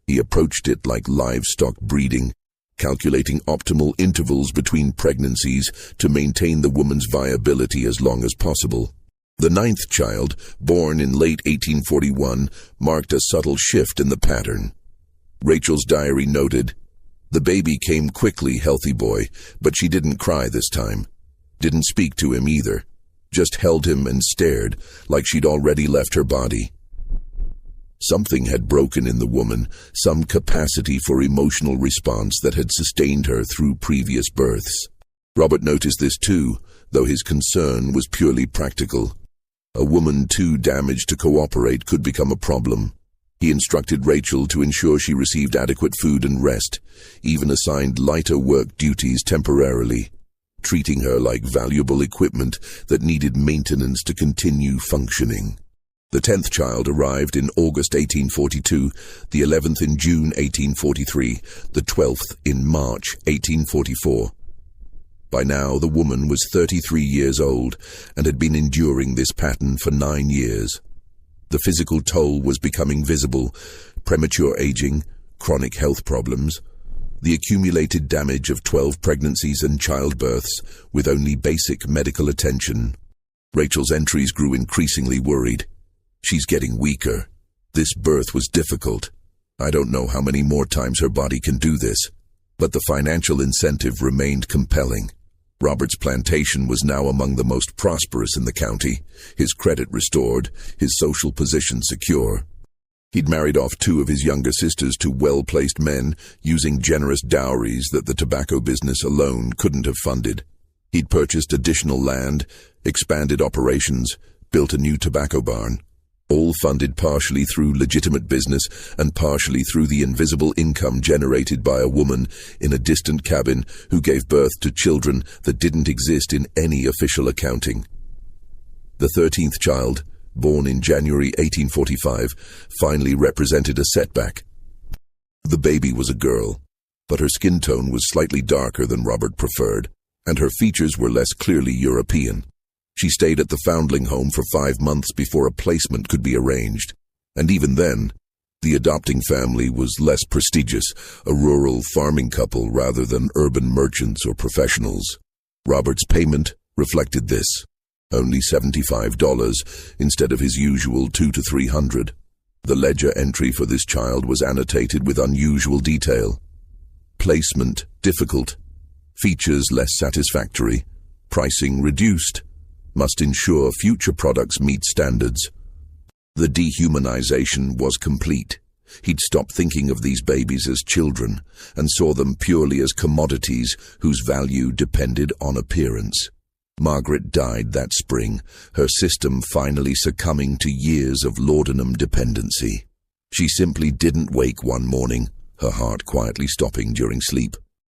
A: He approached it like livestock breeding, calculating optimal intervals between pregnancies to maintain the woman's viability as long as possible. The ninth child, born in late 1841, marked a subtle shift in the pattern. Rachel's diary noted, "The baby came quickly, healthy boy, but she didn't cry this time. Didn't speak to him either. Just held him and stared, like she'd already left her body." Something had broken in the woman, some capacity for emotional response that had sustained her through previous births. Robert noticed this too, though his concern was purely practical. A woman too damaged to cooperate could become a problem. He instructed Rachel to ensure she received adequate food and rest, even assigned lighter work duties temporarily, treating her like valuable equipment that needed maintenance to continue functioning. The 10th child arrived in August 1842, the 11th in June 1843, the 12th in March 1844. By now, the woman was 33 years old and had been enduring this pattern for 9 years. The physical toll was becoming visible: premature aging, chronic health problems, the accumulated damage of 12 pregnancies and childbirths with only basic medical attention. Rachel's entries grew increasingly worried. "She's getting weaker. This birth was difficult. I don't know how many more times her body can do this." But the financial incentive remained compelling. Robert's plantation was now among the most prosperous in the county, his credit restored, his social position secure. He'd married off 2 of his younger sisters to well-placed men, using generous dowries that the tobacco business alone couldn't have funded. He'd purchased additional land, expanded operations, built a new tobacco barn, all funded partially through legitimate business and partially through the invisible income generated by a woman in a distant cabin who gave birth to children that didn't exist in any official accounting. The 13th child, born in January 1845, finally represented a setback. The baby was a girl, but her skin tone was slightly darker than Robert preferred, and her features were less clearly European. She stayed at the foundling home for 5 months before a placement could be arranged, and even then, the adopting family was less prestigious, a rural farming couple rather than urban merchants or professionals. Robert's payment reflected this, only $75 instead of his usual $200 to $300. The ledger entry for this child was annotated with unusual detail. Placement difficult, features less satisfactory, pricing reduced. Must ensure future products meet standards. The dehumanization was complete. He'd stopped thinking of these babies as children and saw them purely as commodities whose value depended on appearance. Margaret died that spring, her system finally succumbing to years of laudanum dependency. She simply didn't wake one morning, her heart quietly stopping during sleep.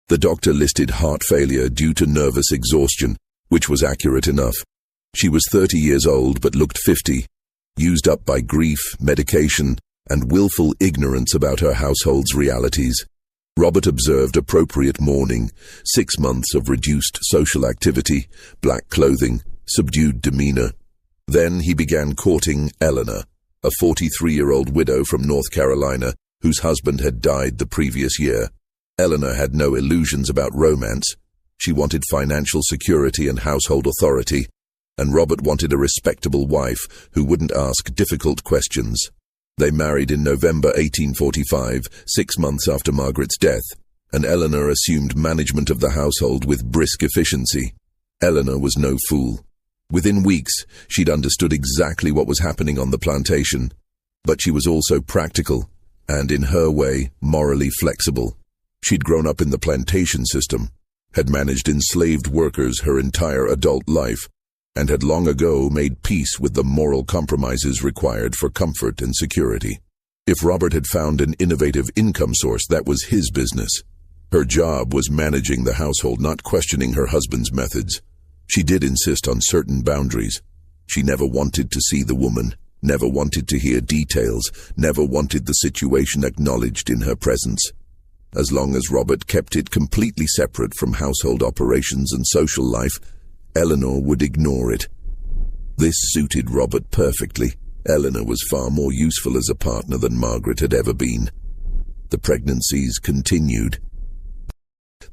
A: The doctor listed heart failure due to nervous exhaustion, which was accurate enough. She was 30 years old but looked 50, used up by grief, medication, and willful ignorance about her household's realities. Robert observed appropriate mourning, 6 months of reduced social activity, black clothing, subdued demeanor. Then he began courting Eleanor, a 43-year-old widow from North Carolina whose husband had died the previous year. Eleanor had no illusions about romance. She wanted financial security and household authority, and Robert wanted a respectable wife who wouldn't ask difficult questions. They married in November 1845, 6 months after Margaret's death, and Eleanor assumed management of the household with brisk efficiency. Eleanor was no fool. Within weeks, she'd understood exactly what was happening on the plantation, but she was also practical, and in her way, morally flexible. She'd grown up in the plantation system, had managed enslaved workers her entire adult life, and had long ago made peace with the moral compromises required for comfort and security. If Robert had found an innovative income source, that was his business. Her job was managing the household, not questioning her husband's methods. She did insist on certain boundaries. She never wanted to see the woman, never wanted to hear details, never wanted the situation acknowledged in her presence. As long as Robert kept it completely separate from household operations and social life, Eleanor would ignore it. This suited Robert perfectly. Eleanor was far more useful as a partner than Margaret had ever been. The pregnancies continued.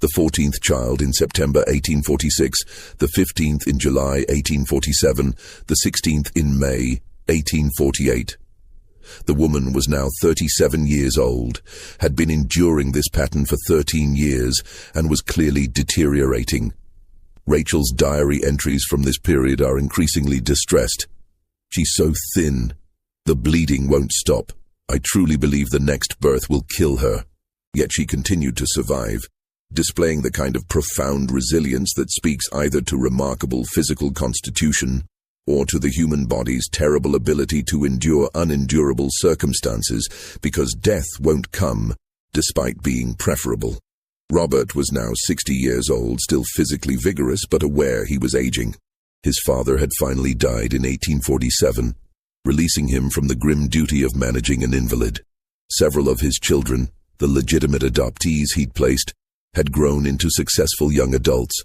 A: The 14th child in September 1846, the 15th in July 1847, the 16th in May 1848. The woman was now 37 years old, had been enduring this pattern for 13 years, and was clearly deteriorating. Rachel's diary entries from this period are increasingly distressed. She's so thin. The bleeding won't stop. I truly believe the next birth will kill her. Yet she continued to survive, displaying the kind of profound resilience that speaks either to remarkable physical constitution or to the human body's terrible ability to endure unendurable circumstances, because death won't come despite being preferable. Robert was now 60 years old, still physically vigorous, but aware he was aging. His father had finally died in 1847, releasing him from the grim duty of managing an invalid. Several of his children, the legitimate adoptees he'd placed, had grown into successful young adults,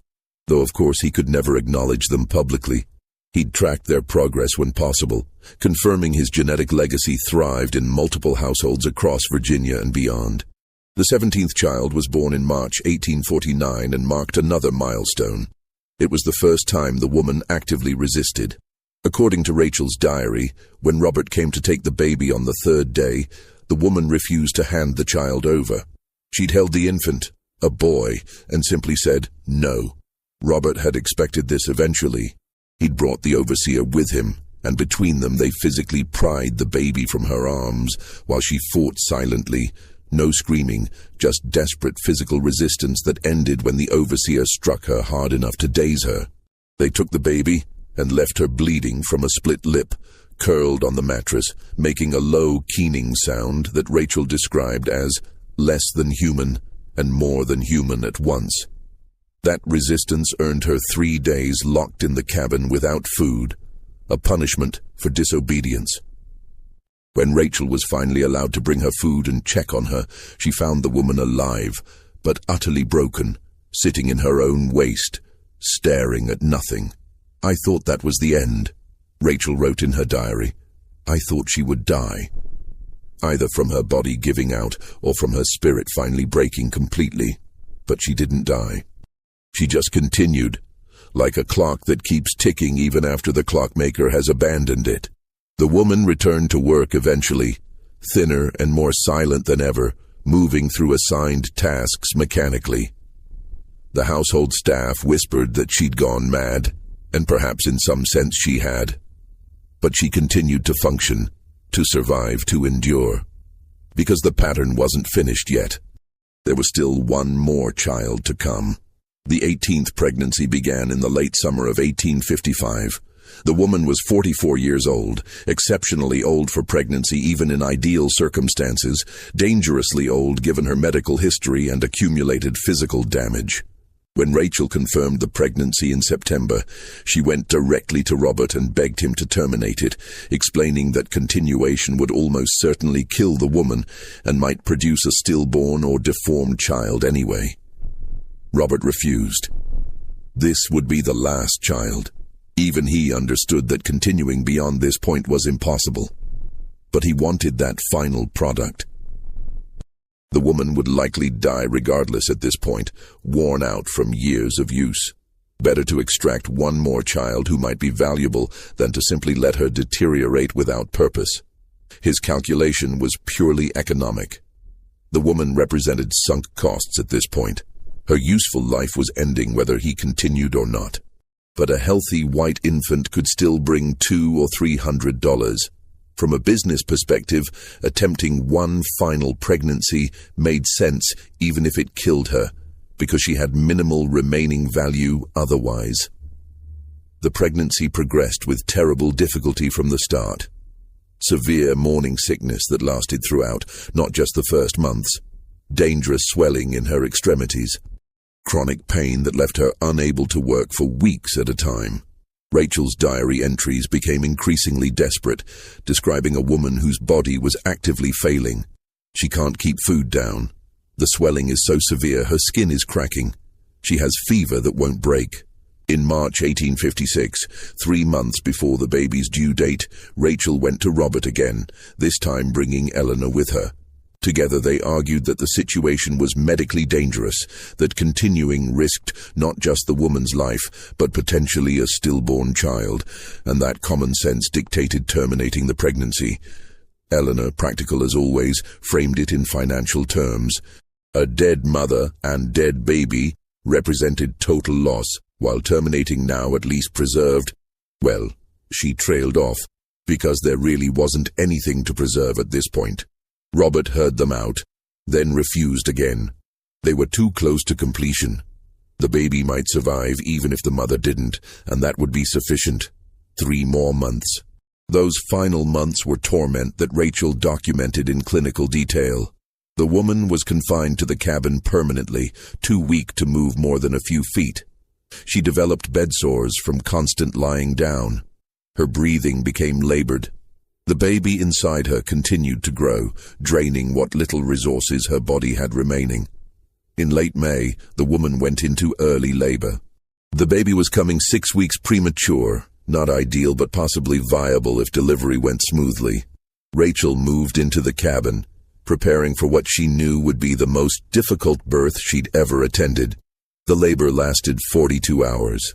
A: though of course he could never acknowledge them publicly. He'd tracked their progress when possible, confirming his genetic legacy thrived in multiple households across Virginia and beyond. The 17th child was born in March 1849 and marked another milestone. It was the first time the woman actively resisted. According to Rachel's diary, when Robert came to take the baby on the 3rd day, the woman refused to hand the child over. She'd held the infant, a boy, and simply said, no. Robert had expected this eventually. He'd brought the overseer with him, and between them they physically pried the baby from her arms while she fought silently. No screaming, just desperate physical resistance that ended when the overseer struck her hard enough to daze her. They took the baby and left her bleeding from a split lip, curled on the mattress, making a low, keening sound that Rachel described as less than human and more than human at once. That resistance earned her 3 days locked in the cabin without food, a punishment for disobedience. When Rachel was finally allowed to bring her food and check on her, she found the woman alive, but utterly broken, sitting in her own waste, staring at nothing. I thought that was the end, Rachel wrote in her diary. I thought she would die, either from her body giving out or from her spirit finally breaking completely. But she didn't die. She just continued, like a clock that keeps ticking even after the clockmaker has abandoned it. The woman returned to work eventually, thinner and more silent than ever, moving through assigned tasks mechanically. The household staff whispered that she'd gone mad, and perhaps in some sense she had. But she continued to function, to survive, to endure. Because the pattern wasn't finished yet. There was still one more child to come. The 18th pregnancy began in the late summer of 1855. The woman was 44 years old, exceptionally old for pregnancy even in ideal circumstances, dangerously old given her medical history and accumulated physical damage. When Rachel confirmed the pregnancy in September, she went directly to Robert and begged him to terminate it, explaining that continuation would almost certainly kill the woman and might produce a stillborn or deformed child anyway. Robert refused. This would be the last child. Even he understood that continuing beyond this point was impossible. But he wanted that final product. The woman would likely die regardless at this point, worn out from years of use. Better to extract one more child who might be valuable than to simply let her deteriorate without purpose. His calculation was purely economic. The woman represented sunk costs at this point. Her useful life was ending whether he continued or not. But a healthy white infant could still bring $200 or $300. From a business perspective, attempting one final pregnancy made sense even if it killed her, because she had minimal remaining value otherwise. The pregnancy progressed with terrible difficulty from the start. Severe morning sickness that lasted throughout, not just the first months. Dangerous swelling in her extremities. Chronic pain that left her unable to work for weeks at a time. Rachel's diary entries became increasingly desperate, describing a woman whose body was actively failing. She can't keep food down. The swelling is so severe her skin is cracking. She has fever that won't break. In March 1856, 3 months before the baby's due date, Rachel went to Robert again, this time bringing Eleanor with her. Together they argued that the situation was medically dangerous, that continuing risked not just the woman's life, but potentially a stillborn child, and that common sense dictated terminating the pregnancy. Eleanor, practical as always, framed it in financial terms. A dead mother and dead baby represented total loss, while terminating now at least preserved. Well, she trailed off, because there really wasn't anything to preserve at this point. Robert heard them out, then refused again. They were too close to completion. The baby might survive even if the mother didn't, and that would be sufficient. 3 more months. Those final months were torment that Rachel documented in clinical detail. The woman was confined to the cabin permanently, too weak to move more than a few feet. She developed bed sores from constant lying down. Her breathing became labored. The baby inside her continued to grow, draining what little resources her body had remaining. In late May, the woman went into early labor. The baby was coming 6 weeks premature, not ideal but possibly viable if delivery went smoothly. Rachel moved into the cabin, preparing for what she knew would be the most difficult birth she'd ever attended. The labor lasted 42 hours.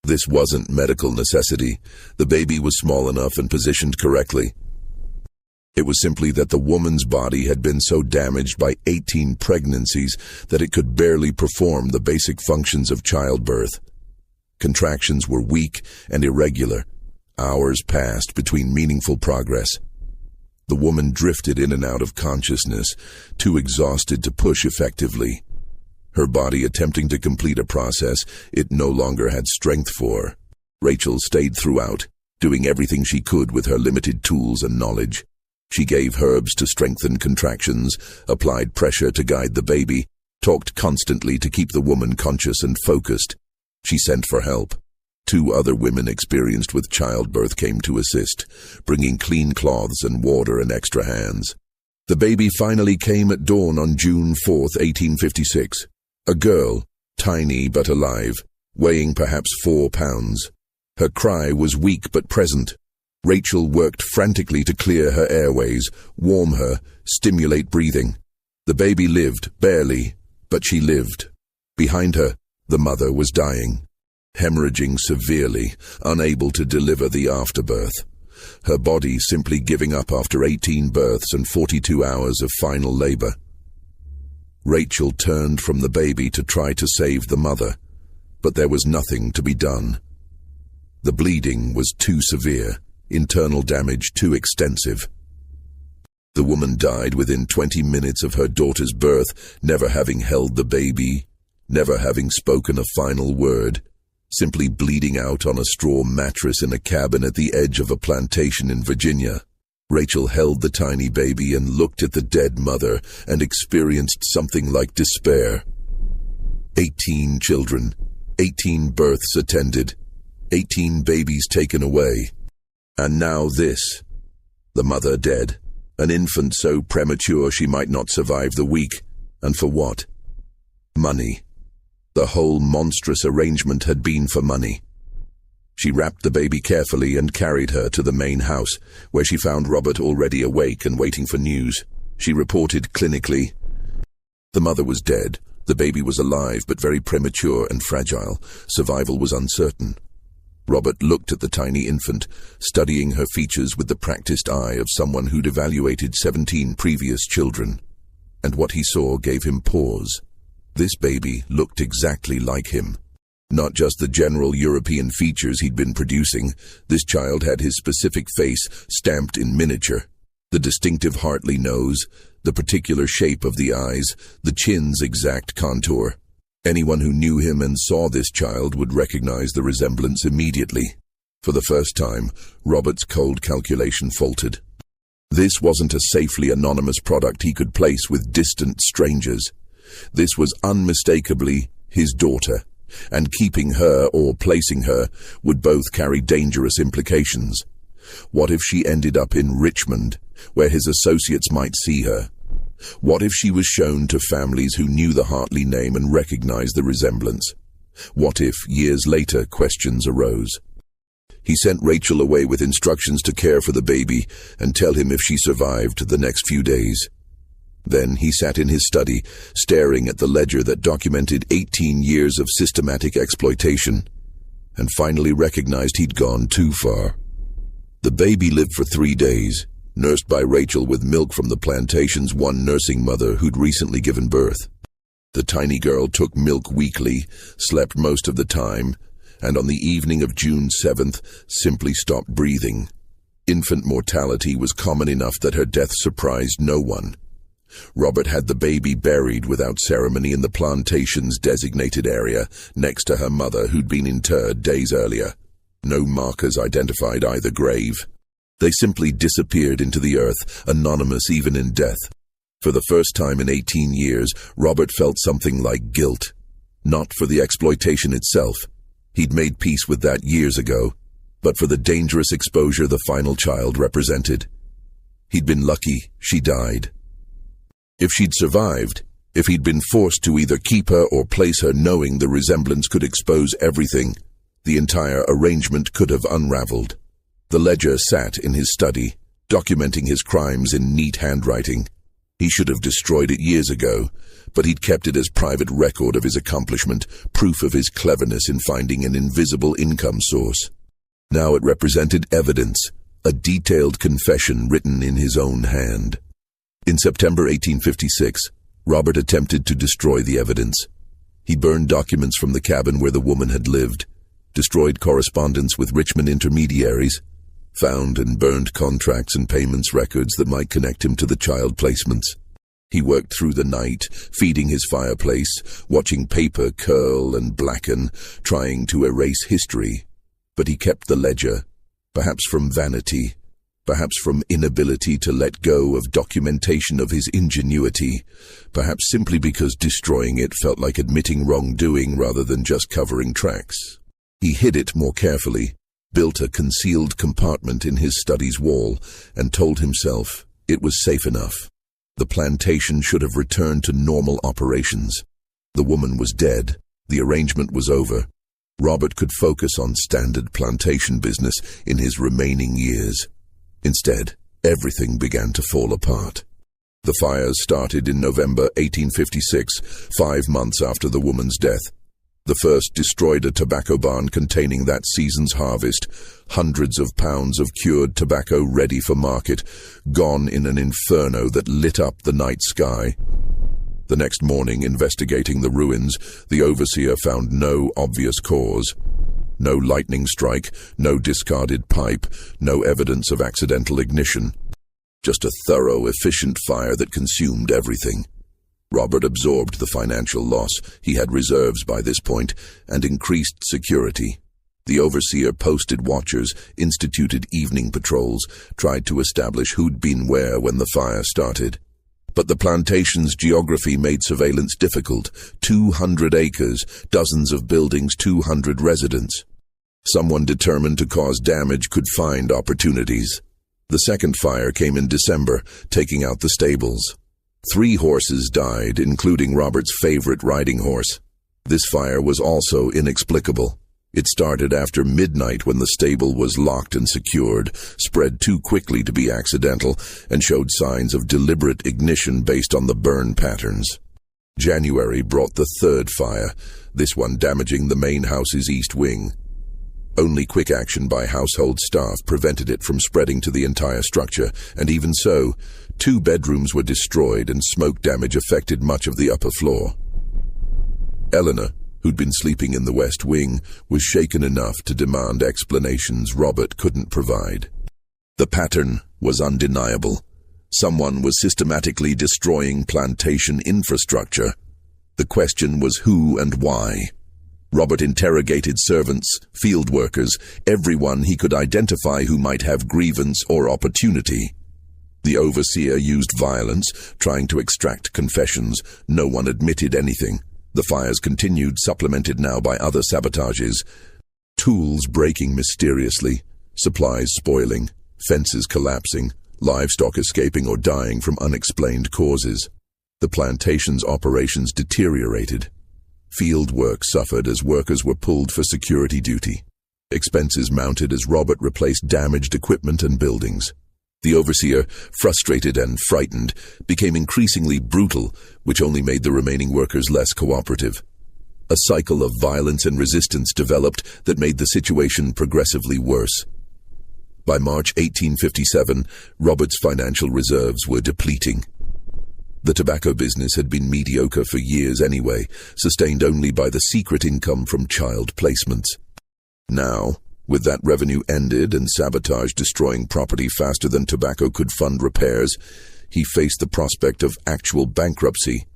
A: This wasn't medical necessity. The baby was small enough and positioned correctly. It was simply that the woman's body had been so damaged by 18 pregnancies that it could barely perform the basic functions of childbirth. Contractions were weak and irregular. Hours passed between meaningful progress. The woman drifted in and out of consciousness, too exhausted to push effectively. Her body attempting to complete a process it no longer had strength for. Rachel stayed throughout, doing everything she could with her limited tools and knowledge. She gave herbs to strengthen contractions, applied pressure to guide the baby, talked constantly to keep the woman conscious and focused. She sent for help. 2 other women experienced with childbirth came to assist, bringing clean cloths and water and extra hands. The baby finally came at dawn on June 4, 1856. A girl, tiny but alive, weighing perhaps 4 pounds. Her cry was weak but present. Rachel worked frantically to clear her airways, warm her, stimulate breathing. The baby lived, barely, but she lived. Behind her, the mother was dying, hemorrhaging severely, unable to deliver the afterbirth. Her body simply giving up after 18 births and 42 hours of final labor. Rachel turned from the baby to try to save the mother, but there was nothing to be done. The bleeding was too severe, internal damage too extensive. The woman died within 20 minutes of her daughter's birth, never having held the baby, never having spoken a final word. simply bleeding out on a straw mattress in a cabin at the edge of a plantation in Virginia. Rachel held the tiny baby and looked at the dead mother and experienced something like despair. 18 children, 18 births attended, 18 babies taken away. And now this. The mother dead, an infant so premature she might not survive the week. And for what? Money. The whole monstrous arrangement had been for money. She wrapped the baby carefully and carried her to the main house, where she found Robert already awake and waiting for news. She reported clinically. The mother was dead. The baby was alive, but very premature and fragile. Survival was uncertain. Robert looked at the tiny infant, studying her features with the practiced eye of someone who'd evaluated 17 previous children. And what he saw gave him pause. This baby looked exactly like him. Not just the general European features he'd been producing, this child had his specific face stamped in miniature. The distinctive Hartley nose, the particular shape of the eyes, the chin's exact contour. Anyone who knew him and saw this child would recognize the resemblance immediately. For the first time, Robert's cold calculation faltered. This wasn't a safely anonymous product he could place with distant strangers. This was unmistakably his daughter, and keeping her or placing her would both carry dangerous implications. What if she ended up in Richmond, where his associates might see her? What if she was shown to families who knew the Hartley name and recognized the resemblance? What if, years later, questions arose? He sent Rachel away with instructions to care for the baby and tell him if she survived the next few days. Then he sat in his study, staring at the ledger that documented 18 years of systematic exploitation, and finally recognized he'd gone too far. The baby lived for 3 days, nursed by Rachel with milk from the plantation's one nursing mother who'd recently given birth. The tiny girl took milk weekly, slept most of the time, and on the evening of June 7th, simply stopped breathing. Infant mortality was common enough that her death surprised no one. Robert had the baby buried without ceremony in the plantation's designated area, next to her mother who'd been interred days earlier. No markers identified either grave. They simply disappeared into the earth, anonymous even in death. For the first time in 18 years, Robert felt something like guilt. Not for the exploitation itself. He'd made peace with that years ago, but for the dangerous exposure the final child represented. He'd been lucky she died. If she'd survived, if he'd been forced to either keep her or place her knowing the resemblance could expose everything, the entire arrangement could have unraveled. The ledger sat in his study, documenting his crimes in neat handwriting. He should have destroyed it years ago, but he'd kept it as private record of his accomplishment, proof of his cleverness in finding an invisible income source. Now it represented evidence, a detailed confession written in his own hand. In September 1856, Robert attempted to destroy the evidence. He burned documents from the cabin where the woman had lived, destroyed correspondence with Richmond intermediaries, found and burned contracts and payments records that might connect him to the child placements. He worked through the night, feeding his fireplace, watching paper curl and blacken, trying to erase history. But he kept the ledger, perhaps from vanity, perhaps from inability to let go of documentation of his ingenuity, perhaps simply because destroying it felt like admitting wrongdoing rather than just covering tracks. He hid it more carefully, built a concealed compartment in his study's wall, and told himself it was safe enough. The plantation should have returned to normal operations. The woman was dead. The arrangement was over. Robert could focus on standard plantation business in his remaining years. Instead, everything began to fall apart. The fires started in November 1856, 5 months after the woman's death. The first destroyed a tobacco barn containing that season's harvest, hundreds of pounds of cured tobacco ready for market, gone in an inferno that lit up the night sky. The next morning, investigating the ruins, the overseer found no obvious cause. No lightning strike, no discarded pipe, no evidence of accidental ignition. Just a thorough, efficient fire that consumed everything. Robert absorbed the financial loss. He had reserves by this point and increased security. The overseer posted watchers, instituted evening patrols, tried to establish who'd been where when the fire started. But the plantation's geography made surveillance difficult. 200 acres, dozens of buildings, 200 residents. Someone determined to cause damage could find opportunities. The second fire came in December, taking out the stables. 3 horses died, including Robert's favorite riding horse. This fire was also inexplicable. It started after midnight when the stable was locked and secured, spread too quickly to be accidental, and showed signs of deliberate ignition based on the burn patterns. January brought the third fire, this one damaging the main house's east wing. Only quick action by household staff prevented it from spreading to the entire structure, and even so, 2 bedrooms were destroyed and smoke damage affected much of the upper floor. Eleanor, who'd been sleeping in the west wing, was shaken enough to demand explanations Robert couldn't provide. The pattern was undeniable. Someone was systematically destroying plantation infrastructure. The question was who and why. Robert interrogated servants, field workers, everyone he could identify who might have grievance or opportunity. The overseer used violence, trying to extract confessions. No one admitted anything. The fires continued, supplemented now by other sabotages. Tools breaking mysteriously, supplies spoiling, fences collapsing, livestock escaping or dying from unexplained causes. The plantation's operations deteriorated. Field work suffered as workers were pulled for security duty. Expenses mounted as Robert replaced damaged equipment and buildings. The overseer, frustrated and frightened, became increasingly brutal, which only made the remaining workers less cooperative. A cycle of violence and resistance developed that made the situation progressively worse. By March 1857, Robert's financial reserves were depleting. The tobacco business had been mediocre for years anyway, sustained only by the secret income from child placements. Now, with that revenue ended and sabotage destroying property faster than tobacco could fund repairs, he faced the prospect of actual bankruptcy.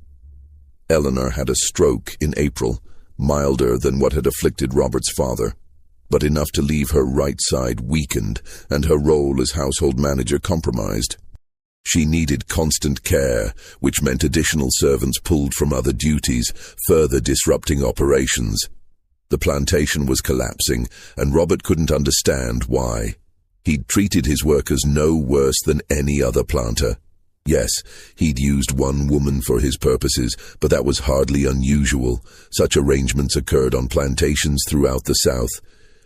A: Eleanor had a stroke in April, milder than what had afflicted Robert's father, but enough to leave her right side weakened and her role as household manager compromised. She needed constant care, which meant additional servants pulled from other duties, further disrupting operations. The plantation was collapsing, and Robert couldn't understand why. He'd treated his workers no worse than any other planter. Yes, he'd used one woman for his purposes, but that was hardly unusual. Such arrangements occurred on plantations throughout the South.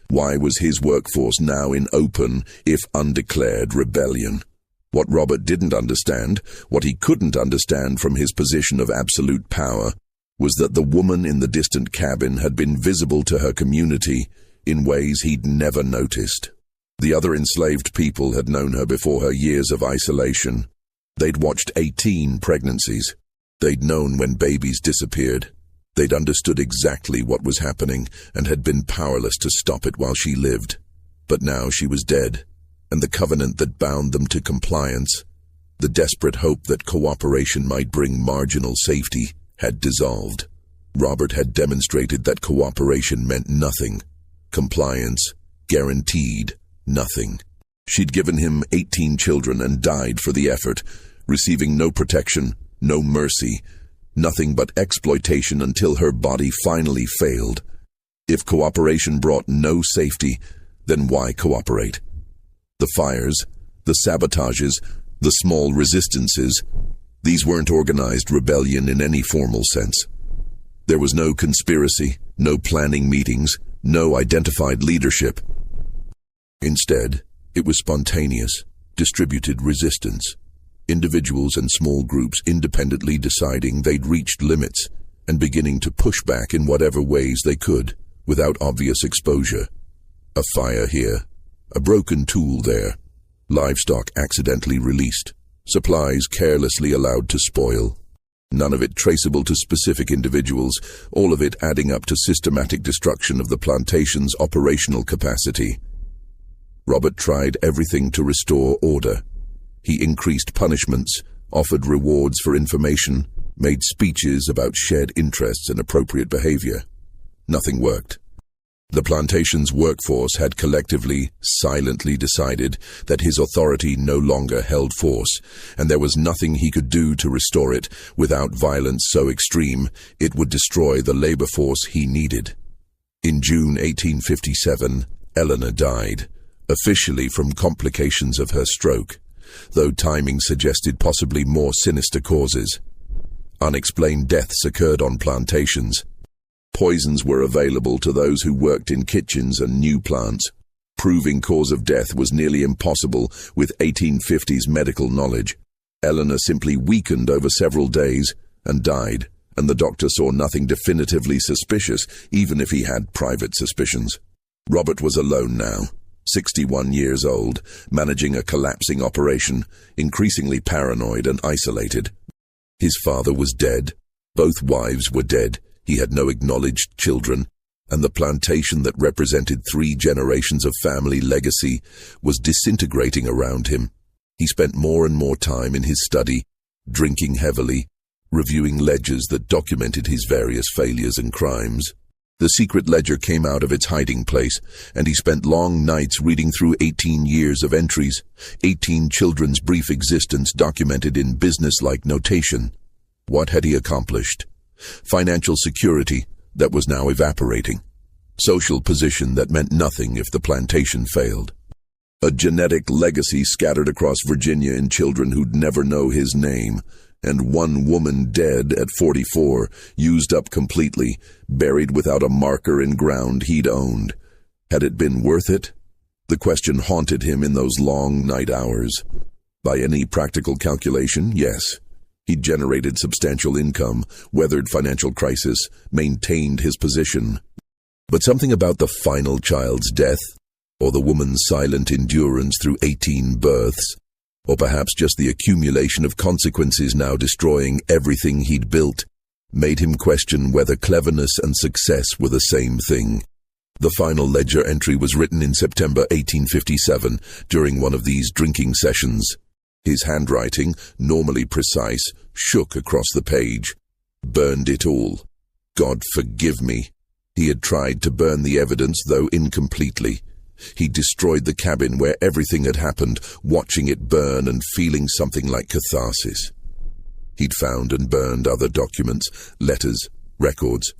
A: Why was his workforce now in open, if undeclared, rebellion? What Robert didn't understand, what he couldn't understand from his position of absolute power, was that the woman in the distant cabin had been visible to her community in ways he'd never noticed. The other enslaved people had known her before her years of isolation. They'd watched 18 pregnancies. They'd known when babies disappeared. They'd understood exactly what was happening and had been powerless to stop it while she lived. But now she was dead, and the covenant that bound them to compliance, the desperate hope that cooperation might bring marginal safety, had dissolved. Robert had demonstrated that cooperation meant nothing. Compliance guaranteed nothing. She'd given him 18 children and died for the effort, receiving no protection, no mercy, nothing but exploitation until her body finally failed. If cooperation brought no safety, then why cooperate? The fires, the sabotages, the small resistances, these weren't organized rebellion in any formal sense. There was no conspiracy, no planning meetings, no identified leadership. Instead, it was spontaneous, distributed resistance. Individuals and small groups independently deciding they'd reached limits and beginning to push back in whatever ways they could, without obvious exposure. A fire here, a broken tool there, livestock accidentally released, supplies carelessly allowed to spoil. None of it traceable to specific individuals, all of it adding up to systematic destruction of the plantation's operational capacity. Robert tried everything to restore order. He increased punishments, offered rewards for information, made speeches about shared interests and appropriate behavior. Nothing worked. The plantation's workforce had collectively, silently decided that his authority no longer held force, and there was nothing he could do to restore it without violence so extreme it would destroy the labor force he needed. In June 1857, Eleanor died, officially from complications of her stroke, though timing suggested possibly more sinister causes. Unexplained deaths occurred on plantations. Poisons were available to those who worked in kitchens and new plants. Proving cause of death was nearly impossible with 1850s medical knowledge. Eleanor simply weakened over several days and died, and the doctor saw nothing definitively suspicious, even if he had private suspicions. Robert was alone now, 61 years old, managing a collapsing operation, increasingly paranoid and isolated. His father was dead. Both wives were dead. He had no acknowledged children, and the plantation that represented 3 generations of family legacy was disintegrating around him. He spent more and more time in his study, drinking heavily, reviewing ledgers that documented his various failures and crimes. The secret ledger came out of its hiding place, and he spent long nights reading through 18 years of entries, 18 children's brief existence documented in business-like notation. What had he accomplished? Financial security that was now evaporating. Social position that meant nothing if the plantation failed. A genetic legacy scattered across Virginia in children who'd never know his name. And one woman dead at 44, used up completely, buried without a marker in ground he'd owned. Had it been worth it? The question haunted him in those long night hours. By any practical calculation, yes. He'd generated substantial income, weathered financial crisis, maintained his position. But something about the final child's death, or the woman's silent endurance through 18 births, or perhaps just the accumulation of consequences now destroying everything he'd built, made him question whether cleverness and success were the same thing. The final ledger entry was written in September 1857 during one of these drinking sessions. His handwriting, normally precise, shook across the page. Burned it all. God forgive me. He had tried to burn the evidence, though incompletely. He destroyed the cabin where everything had happened, watching it burn and feeling something like catharsis. He'd found and burned other documents, letters, records.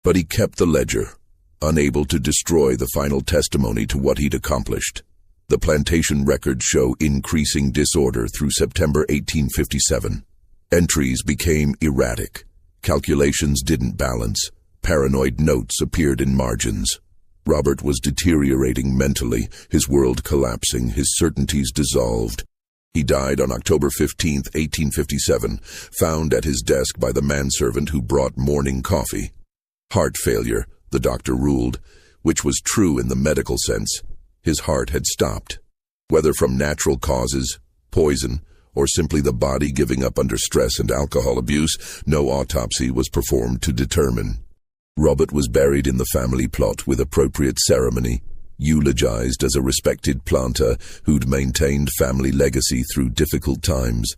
A: But he kept the ledger, unable to destroy the final testimony to what he'd accomplished. The plantation records show increasing disorder through September 1857. Entries became erratic. Calculations didn't balance. Paranoid notes appeared in margins. Robert was deteriorating mentally, his world collapsing, his certainties dissolved. He died on October 15, 1857, found at his desk by the manservant who brought morning coffee. Heart failure, the doctor ruled, which was true in the medical sense. His heart had stopped. Whether from natural causes, poison, or simply the body giving up under stress and alcohol abuse, no autopsy was performed to determine. Robert was buried in the family plot with appropriate ceremony, eulogized as a respected planter who'd maintained family legacy through difficult times.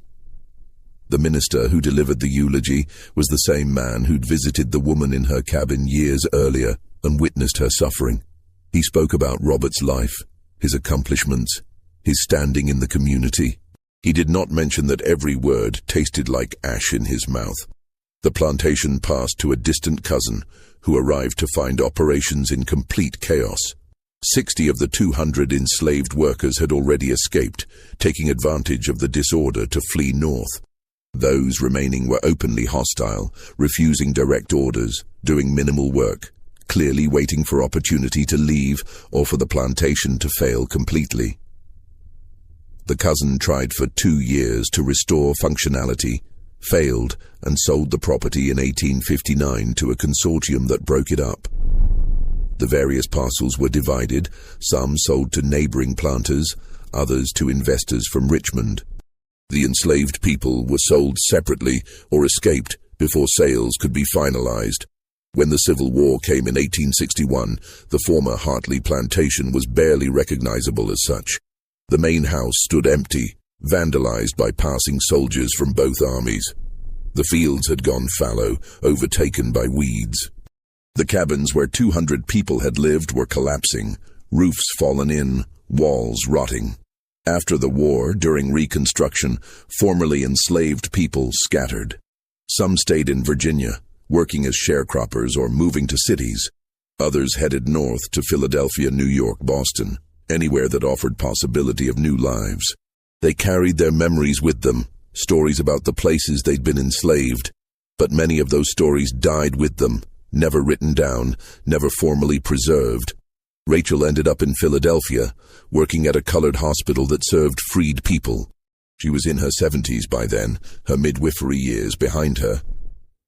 A: The minister who delivered the eulogy was the same man who'd visited the woman in her cabin years earlier and witnessed her suffering. He spoke about Robert's life, his accomplishments, his standing in the community. He did not mention that every word tasted like ash in his mouth. The plantation passed to a distant cousin, who arrived to find operations in complete chaos. 60 of the 200 enslaved workers had already escaped, taking advantage of the disorder to flee north. Those remaining were openly hostile, refusing direct orders, doing minimal work, clearly waiting for opportunity to leave or for the plantation to fail completely. The cousin tried for 2 years to restore functionality, failed, and sold the property in 1859 to a consortium that broke it up. The various parcels were divided, some sold to neighboring planters, others to investors from Richmond. The enslaved people were sold separately or escaped before sales could be finalized. When the Civil War came in 1861, the former Hartley plantation was barely recognizable as such. The main house stood empty, vandalized by passing soldiers from both armies. The fields had gone fallow, overtaken by weeds. The cabins where 200 people had lived were collapsing, roofs fallen in, walls rotting. After the war, during Reconstruction, formerly enslaved people scattered. Some stayed in Virginia, working as sharecroppers or moving to cities. Others headed north to Philadelphia, New York, Boston, anywhere that offered possibility of new lives. They carried their memories with them, stories about the places they'd been enslaved. But many of those stories died with them, never written down, never formally preserved. Rachel ended up in Philadelphia, working at a colored hospital that served freed people. She was in her 70s by then, her midwifery years behind her.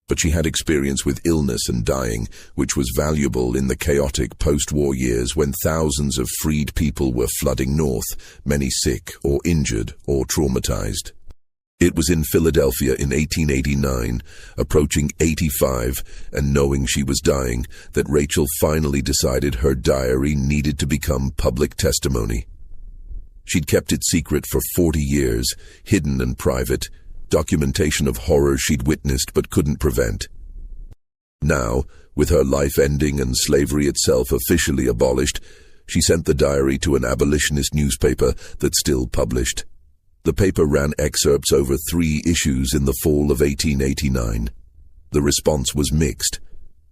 A: But she had experience with illness and dying, which was valuable in the chaotic post-war years when thousands of freed people were flooding north, many sick or injured or traumatized. It was in Philadelphia in 1889, approaching 85 and knowing she was dying, that Rachel finally decided her diary needed to become public testimony. She'd kept it secret for 40 years, hidden and private, documentation of horror she'd witnessed but couldn't prevent. Now, with her life ending and slavery itself officially abolished, she sent the diary to an abolitionist newspaper that still published. The paper ran excerpts over 3 issues in the fall of 1889. The response was mixed.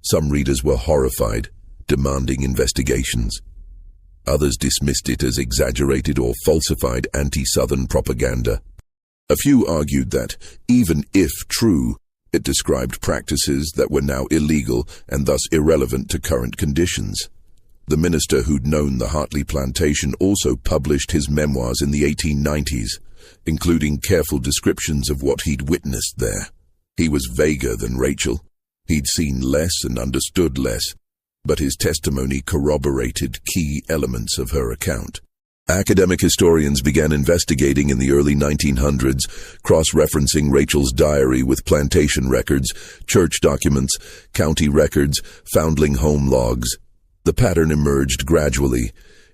A: Some readers were horrified, demanding investigations. Others dismissed it as exaggerated or falsified anti-Southern propaganda. A few argued that, even if true, it described practices that were now illegal and thus irrelevant to current conditions. The minister who'd known the Hartley Plantation also published his memoirs in the 1890s, including careful descriptions of what he'd witnessed there. He was vaguer than Rachel. He'd seen less and understood less, but his testimony corroborated key elements of her account. Academic historians began investigating in the early 1900s, cross-referencing Rachel's diary with plantation records, church documents, county records, foundling home logs. The pattern emerged gradually.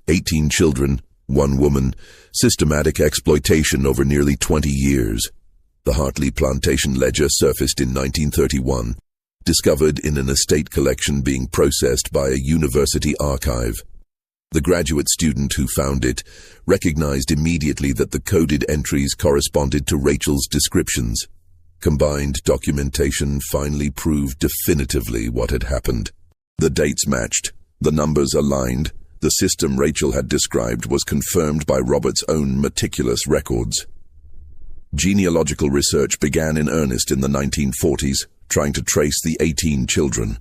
A: 18 children, 1 woman, systematic exploitation over nearly 20 years. The Hartley Plantation ledger surfaced in 1931, discovered in an estate collection being processed by a university archive. The graduate student who found it recognized immediately that the coded entries corresponded to Rachel's descriptions. Combined documentation finally proved definitively what had happened. The dates matched, the numbers aligned. The system Rachel had described was confirmed by Robert's own meticulous records. Genealogical research began in earnest in the 1940s, trying to trace the 18 children.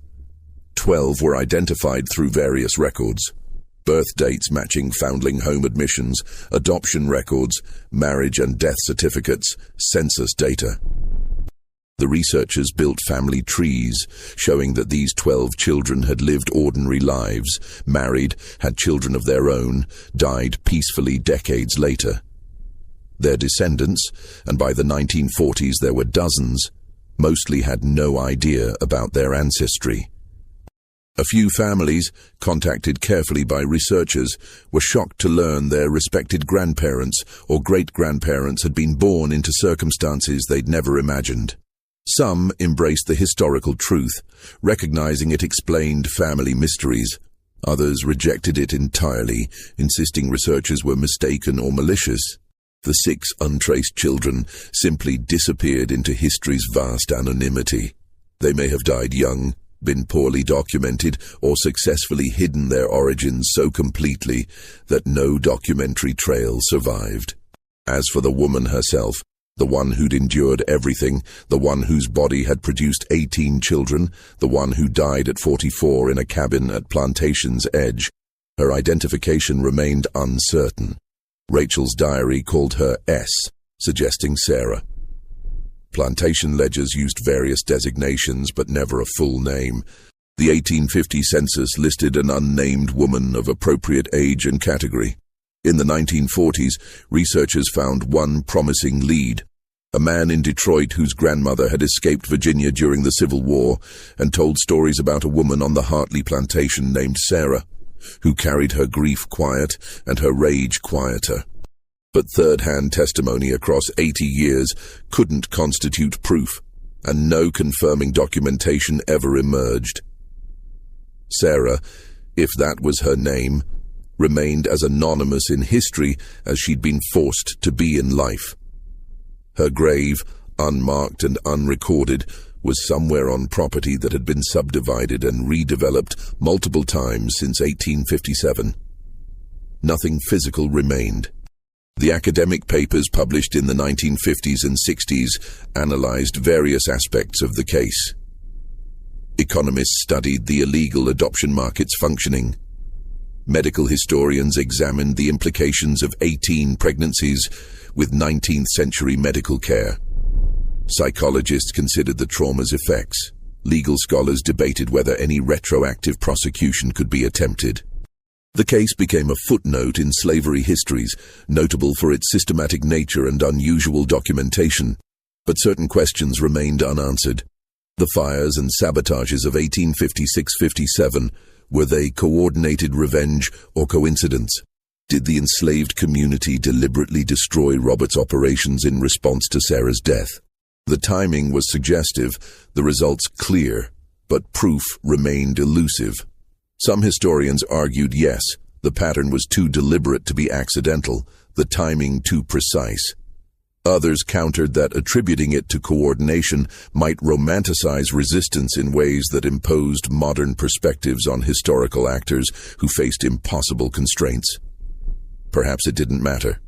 A: 12 were identified through various records. Birth dates matching foundling home admissions, adoption records, marriage and death certificates, census data. The researchers built family trees, showing that these 12 children had lived ordinary lives, married, had children of their own, died peacefully decades later. Their descendants, and by the 1940s there were dozens, mostly had no idea about their ancestry. A few families, contacted carefully by researchers, were shocked to learn their respected grandparents or great-grandparents had been born into circumstances they'd never imagined. Some embraced the historical truth, recognizing it explained family mysteries. Others rejected it entirely, insisting researchers were mistaken or malicious. The 6 untraced children simply disappeared into history's vast anonymity. They may have died young, been poorly documented, or successfully hidden their origins so completely that no documentary trail survived. As for the woman herself, the one who'd endured everything, the one whose body had produced 18 children, the one who died at 44 in a cabin at Plantation's edge, her identification remained uncertain. Rachel's diary called her S, suggesting Sarah. Plantation ledgers used various designations, but never a full name. The 1850 census listed an unnamed woman of appropriate age and category. In the 1940s, researchers found one promising lead, a man in Detroit whose grandmother had escaped Virginia during the Civil War and told stories about a woman on the Hartley Plantation named Sarah, who carried her grief quiet and her rage quieter. But third-hand testimony across 80 years couldn't constitute proof. and no confirming documentation ever emerged. Sarah, if that was her name, remained as anonymous in history as she'd been forced to be in life. Her grave, unmarked and unrecorded, was somewhere on property that had been subdivided and redeveloped multiple times since 1857. Nothing physical remained. The academic papers published in the 1950s and 60s analyzed various aspects of the case. Economists studied the illegal adoption market's functioning. Medical historians examined the implications of 18 pregnancies with 19th-century medical care. Psychologists considered the trauma's effects. Legal scholars debated whether any retroactive prosecution could be attempted. The case became a footnote in slavery histories, notable for its systematic nature and unusual documentation. But certain questions remained unanswered. The fires and sabotages of 1856-57, were they coordinated revenge or coincidence? Did the enslaved community deliberately destroy Robert's operations in response to Sarah's death? The timing was suggestive, the results clear, but proof remained elusive. Some historians argued yes, the pattern was too deliberate to be accidental, the timing too precise. Others countered that attributing it to coordination might romanticize resistance in ways that imposed modern perspectives on historical actors who faced impossible constraints. Perhaps it didn't matter.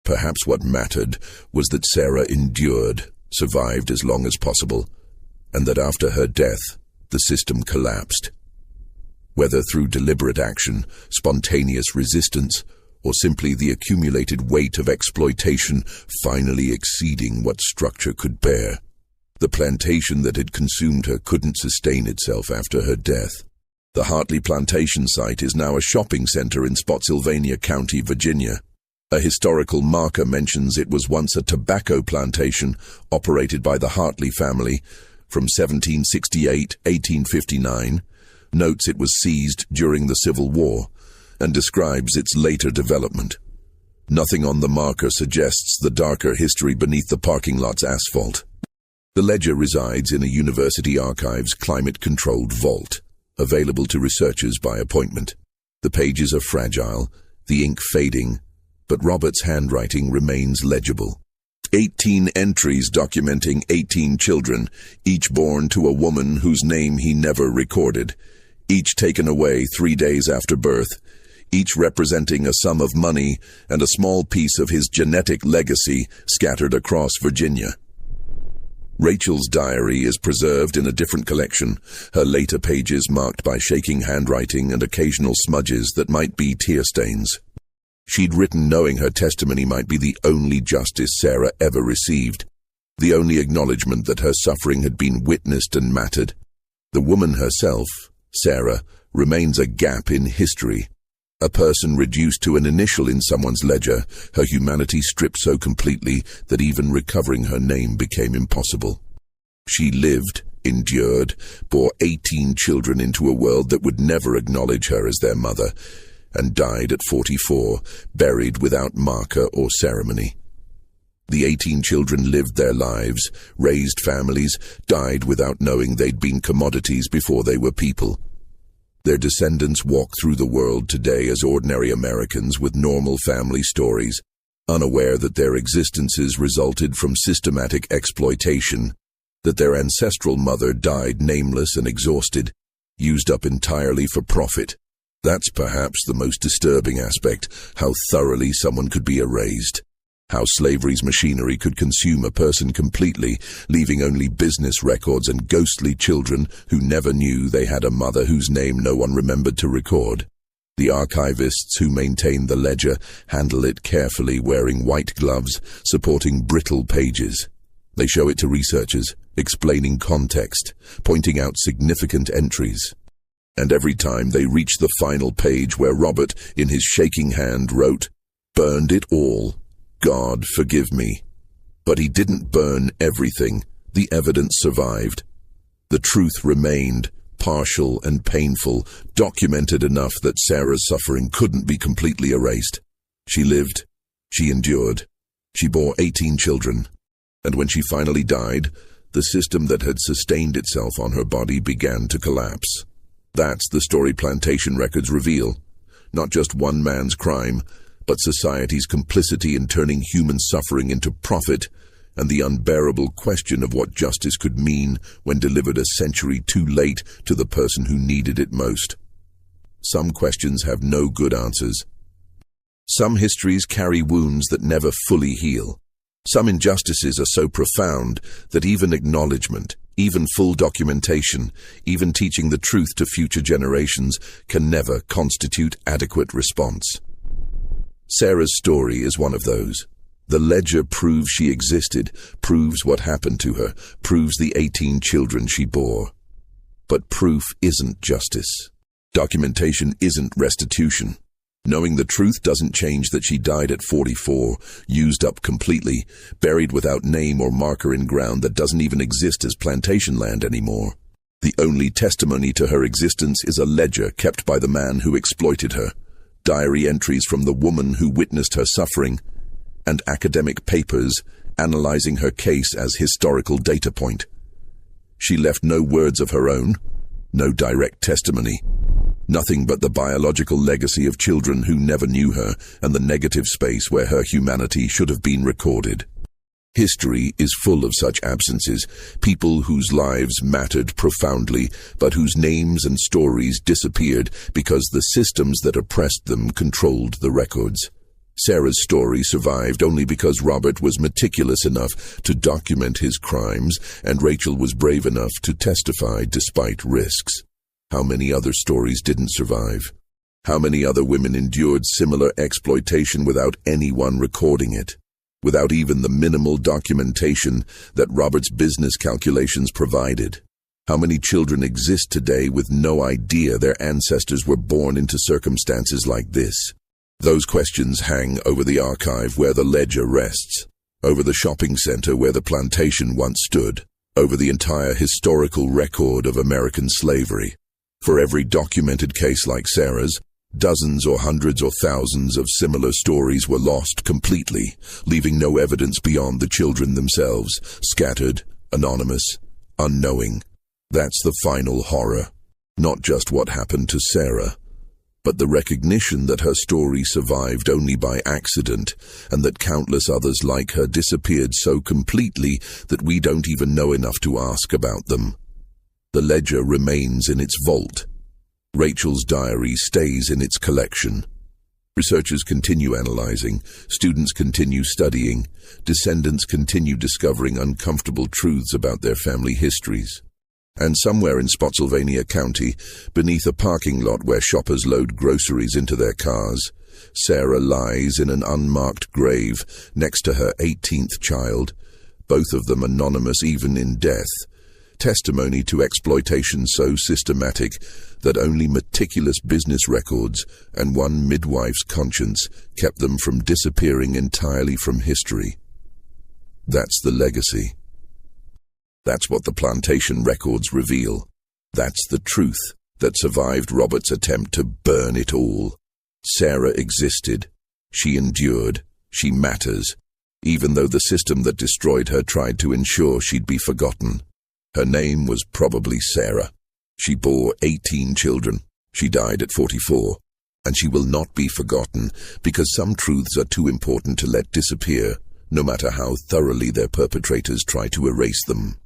A: Perhaps what mattered was that Sarah endured, survived as long as possible, and that after her death, the system collapsed. Whether through deliberate action, spontaneous resistance, or simply the accumulated weight of exploitation finally exceeding what structure could bear. The plantation that had consumed her couldn't sustain itself after her death. The Hartley Plantation site is now a shopping center in Spotsylvania County, Virginia. A historical marker mentions it was once a tobacco plantation operated by the Hartley family from 1768-1859, notes it was seized during the Civil War, and describes its later development. Nothing on the marker suggests the darker history beneath the parking lot's asphalt. The ledger resides in a university archive's climate-controlled vault, available to researchers by appointment. The pages are fragile, the ink fading, but Robert's handwriting remains legible. 18 entries documenting 18 children, each born to a woman whose name he never recorded, each taken away 3 days after birth, each representing a sum of money and a small piece of his genetic legacy scattered across Virginia. Rachel's diary is preserved in a different collection, her later pages marked by shaking handwriting and occasional smudges that might be tear stains. She'd written knowing her testimony might be the only justice Sarah ever received, the only acknowledgement that her suffering had been witnessed and mattered. The woman herself, Sarah, remains a gap in history, a person reduced to an initial in someone's ledger, her humanity stripped so completely that even recovering her name became impossible. She lived, endured, bore 18 children into a world that would never acknowledge her as their mother, and died at 44, buried without marker or ceremony. The 18 children lived their lives, raised families, died without knowing they'd been commodities before they were people. Their descendants walk through the world today as ordinary Americans with normal family stories, unaware that their existences resulted from systematic exploitation, that their ancestral mother died nameless and exhausted, used up entirely for profit. That's perhaps the most disturbing aspect, how thoroughly someone could be erased. How slavery's machinery could consume a person completely, leaving only business records and ghostly children who never knew they had a mother whose name no one remembered to record. The archivists who maintain the ledger handle it carefully, wearing white gloves, supporting brittle pages. They show it to researchers, explaining context, pointing out significant entries. And every time they reach the final page where Robert, in his shaking hand, wrote, "Burned it all. God forgive me." But he didn't burn everything. The evidence survived. The truth remained, partial and painful, documented enough that Sarah's suffering couldn't be completely erased. She lived. She endured. She bore 18 children. And when she finally died, The system that had sustained itself on her body began to collapse. That's the story Plantation records reveal. Not just one man's crime, but society's complicity in turning human suffering into profit, and the unbearable question of what justice could mean when delivered a century too late to the person who needed it most. Some questions have no good answers. Some histories carry wounds that never fully heal. Some injustices are so profound that even acknowledgement, even full documentation, even teaching the truth to future generations can never constitute adequate response. Sarah's story is one of those. The ledger proves she existed, proves what happened to her, proves the 18 children she bore. But proof isn't justice. Documentation isn't restitution. Knowing the truth doesn't change that she died at 44, used up completely, buried without name or marker in ground that doesn't even exist as plantation land anymore. The only testimony to her existence is a ledger kept by the man who exploited her, diary entries from the woman who witnessed her suffering, and academic papers analyzing her case as historical data point. She left no words of her own, no direct testimony, nothing but the biological legacy of children who never knew her and the negative space where her humanity should have been recorded. History is full of such absences, people whose lives mattered profoundly, but whose names and stories disappeared because the systems that oppressed them controlled the records. Sarah's story survived only because Robert was meticulous enough to document his crimes, and Rachel was brave enough to testify despite risks. How many other stories didn't survive? How many other women endured similar exploitation without anyone recording it? Without even the minimal documentation that Robert's business calculations provided? How many children exist today with no idea their ancestors were born into circumstances like this? Those questions hang over the archive where the ledger rests, over the shopping center where the plantation once stood, over the entire historical record of American slavery. For every documented case like Sarah's, dozens or hundreds or thousands of similar stories were lost completely, leaving no evidence beyond the children themselves, scattered, anonymous, unknowing. That's the final horror. Not just what happened to Sarah, but the recognition that her story survived only by accident, and that countless others like her disappeared so completely that we don't even know enough to ask about them. The ledger remains in its vault. Rachel's diary stays in its collection. Researchers continue analyzing, students continue studying, descendants continue discovering uncomfortable truths about their family histories. And somewhere in Spotsylvania County, beneath a parking lot where shoppers load groceries into their cars, Sarah lies in an unmarked grave next to her 18th child, both of them anonymous even in death, testimony to exploitation so systematic that only meticulous business records and one midwife's conscience kept them from disappearing entirely from history. That's the legacy. That's what the plantation records reveal. That's the truth that survived Robert's attempt to burn it all. Sarah existed. She endured. She matters, even though the system that destroyed her tried to ensure she'd be forgotten. Her name was probably Sarah. She bore 18 children. She died at 44. And she will not be forgotten because some truths are too important to let disappear, no matter how thoroughly their perpetrators try to erase them.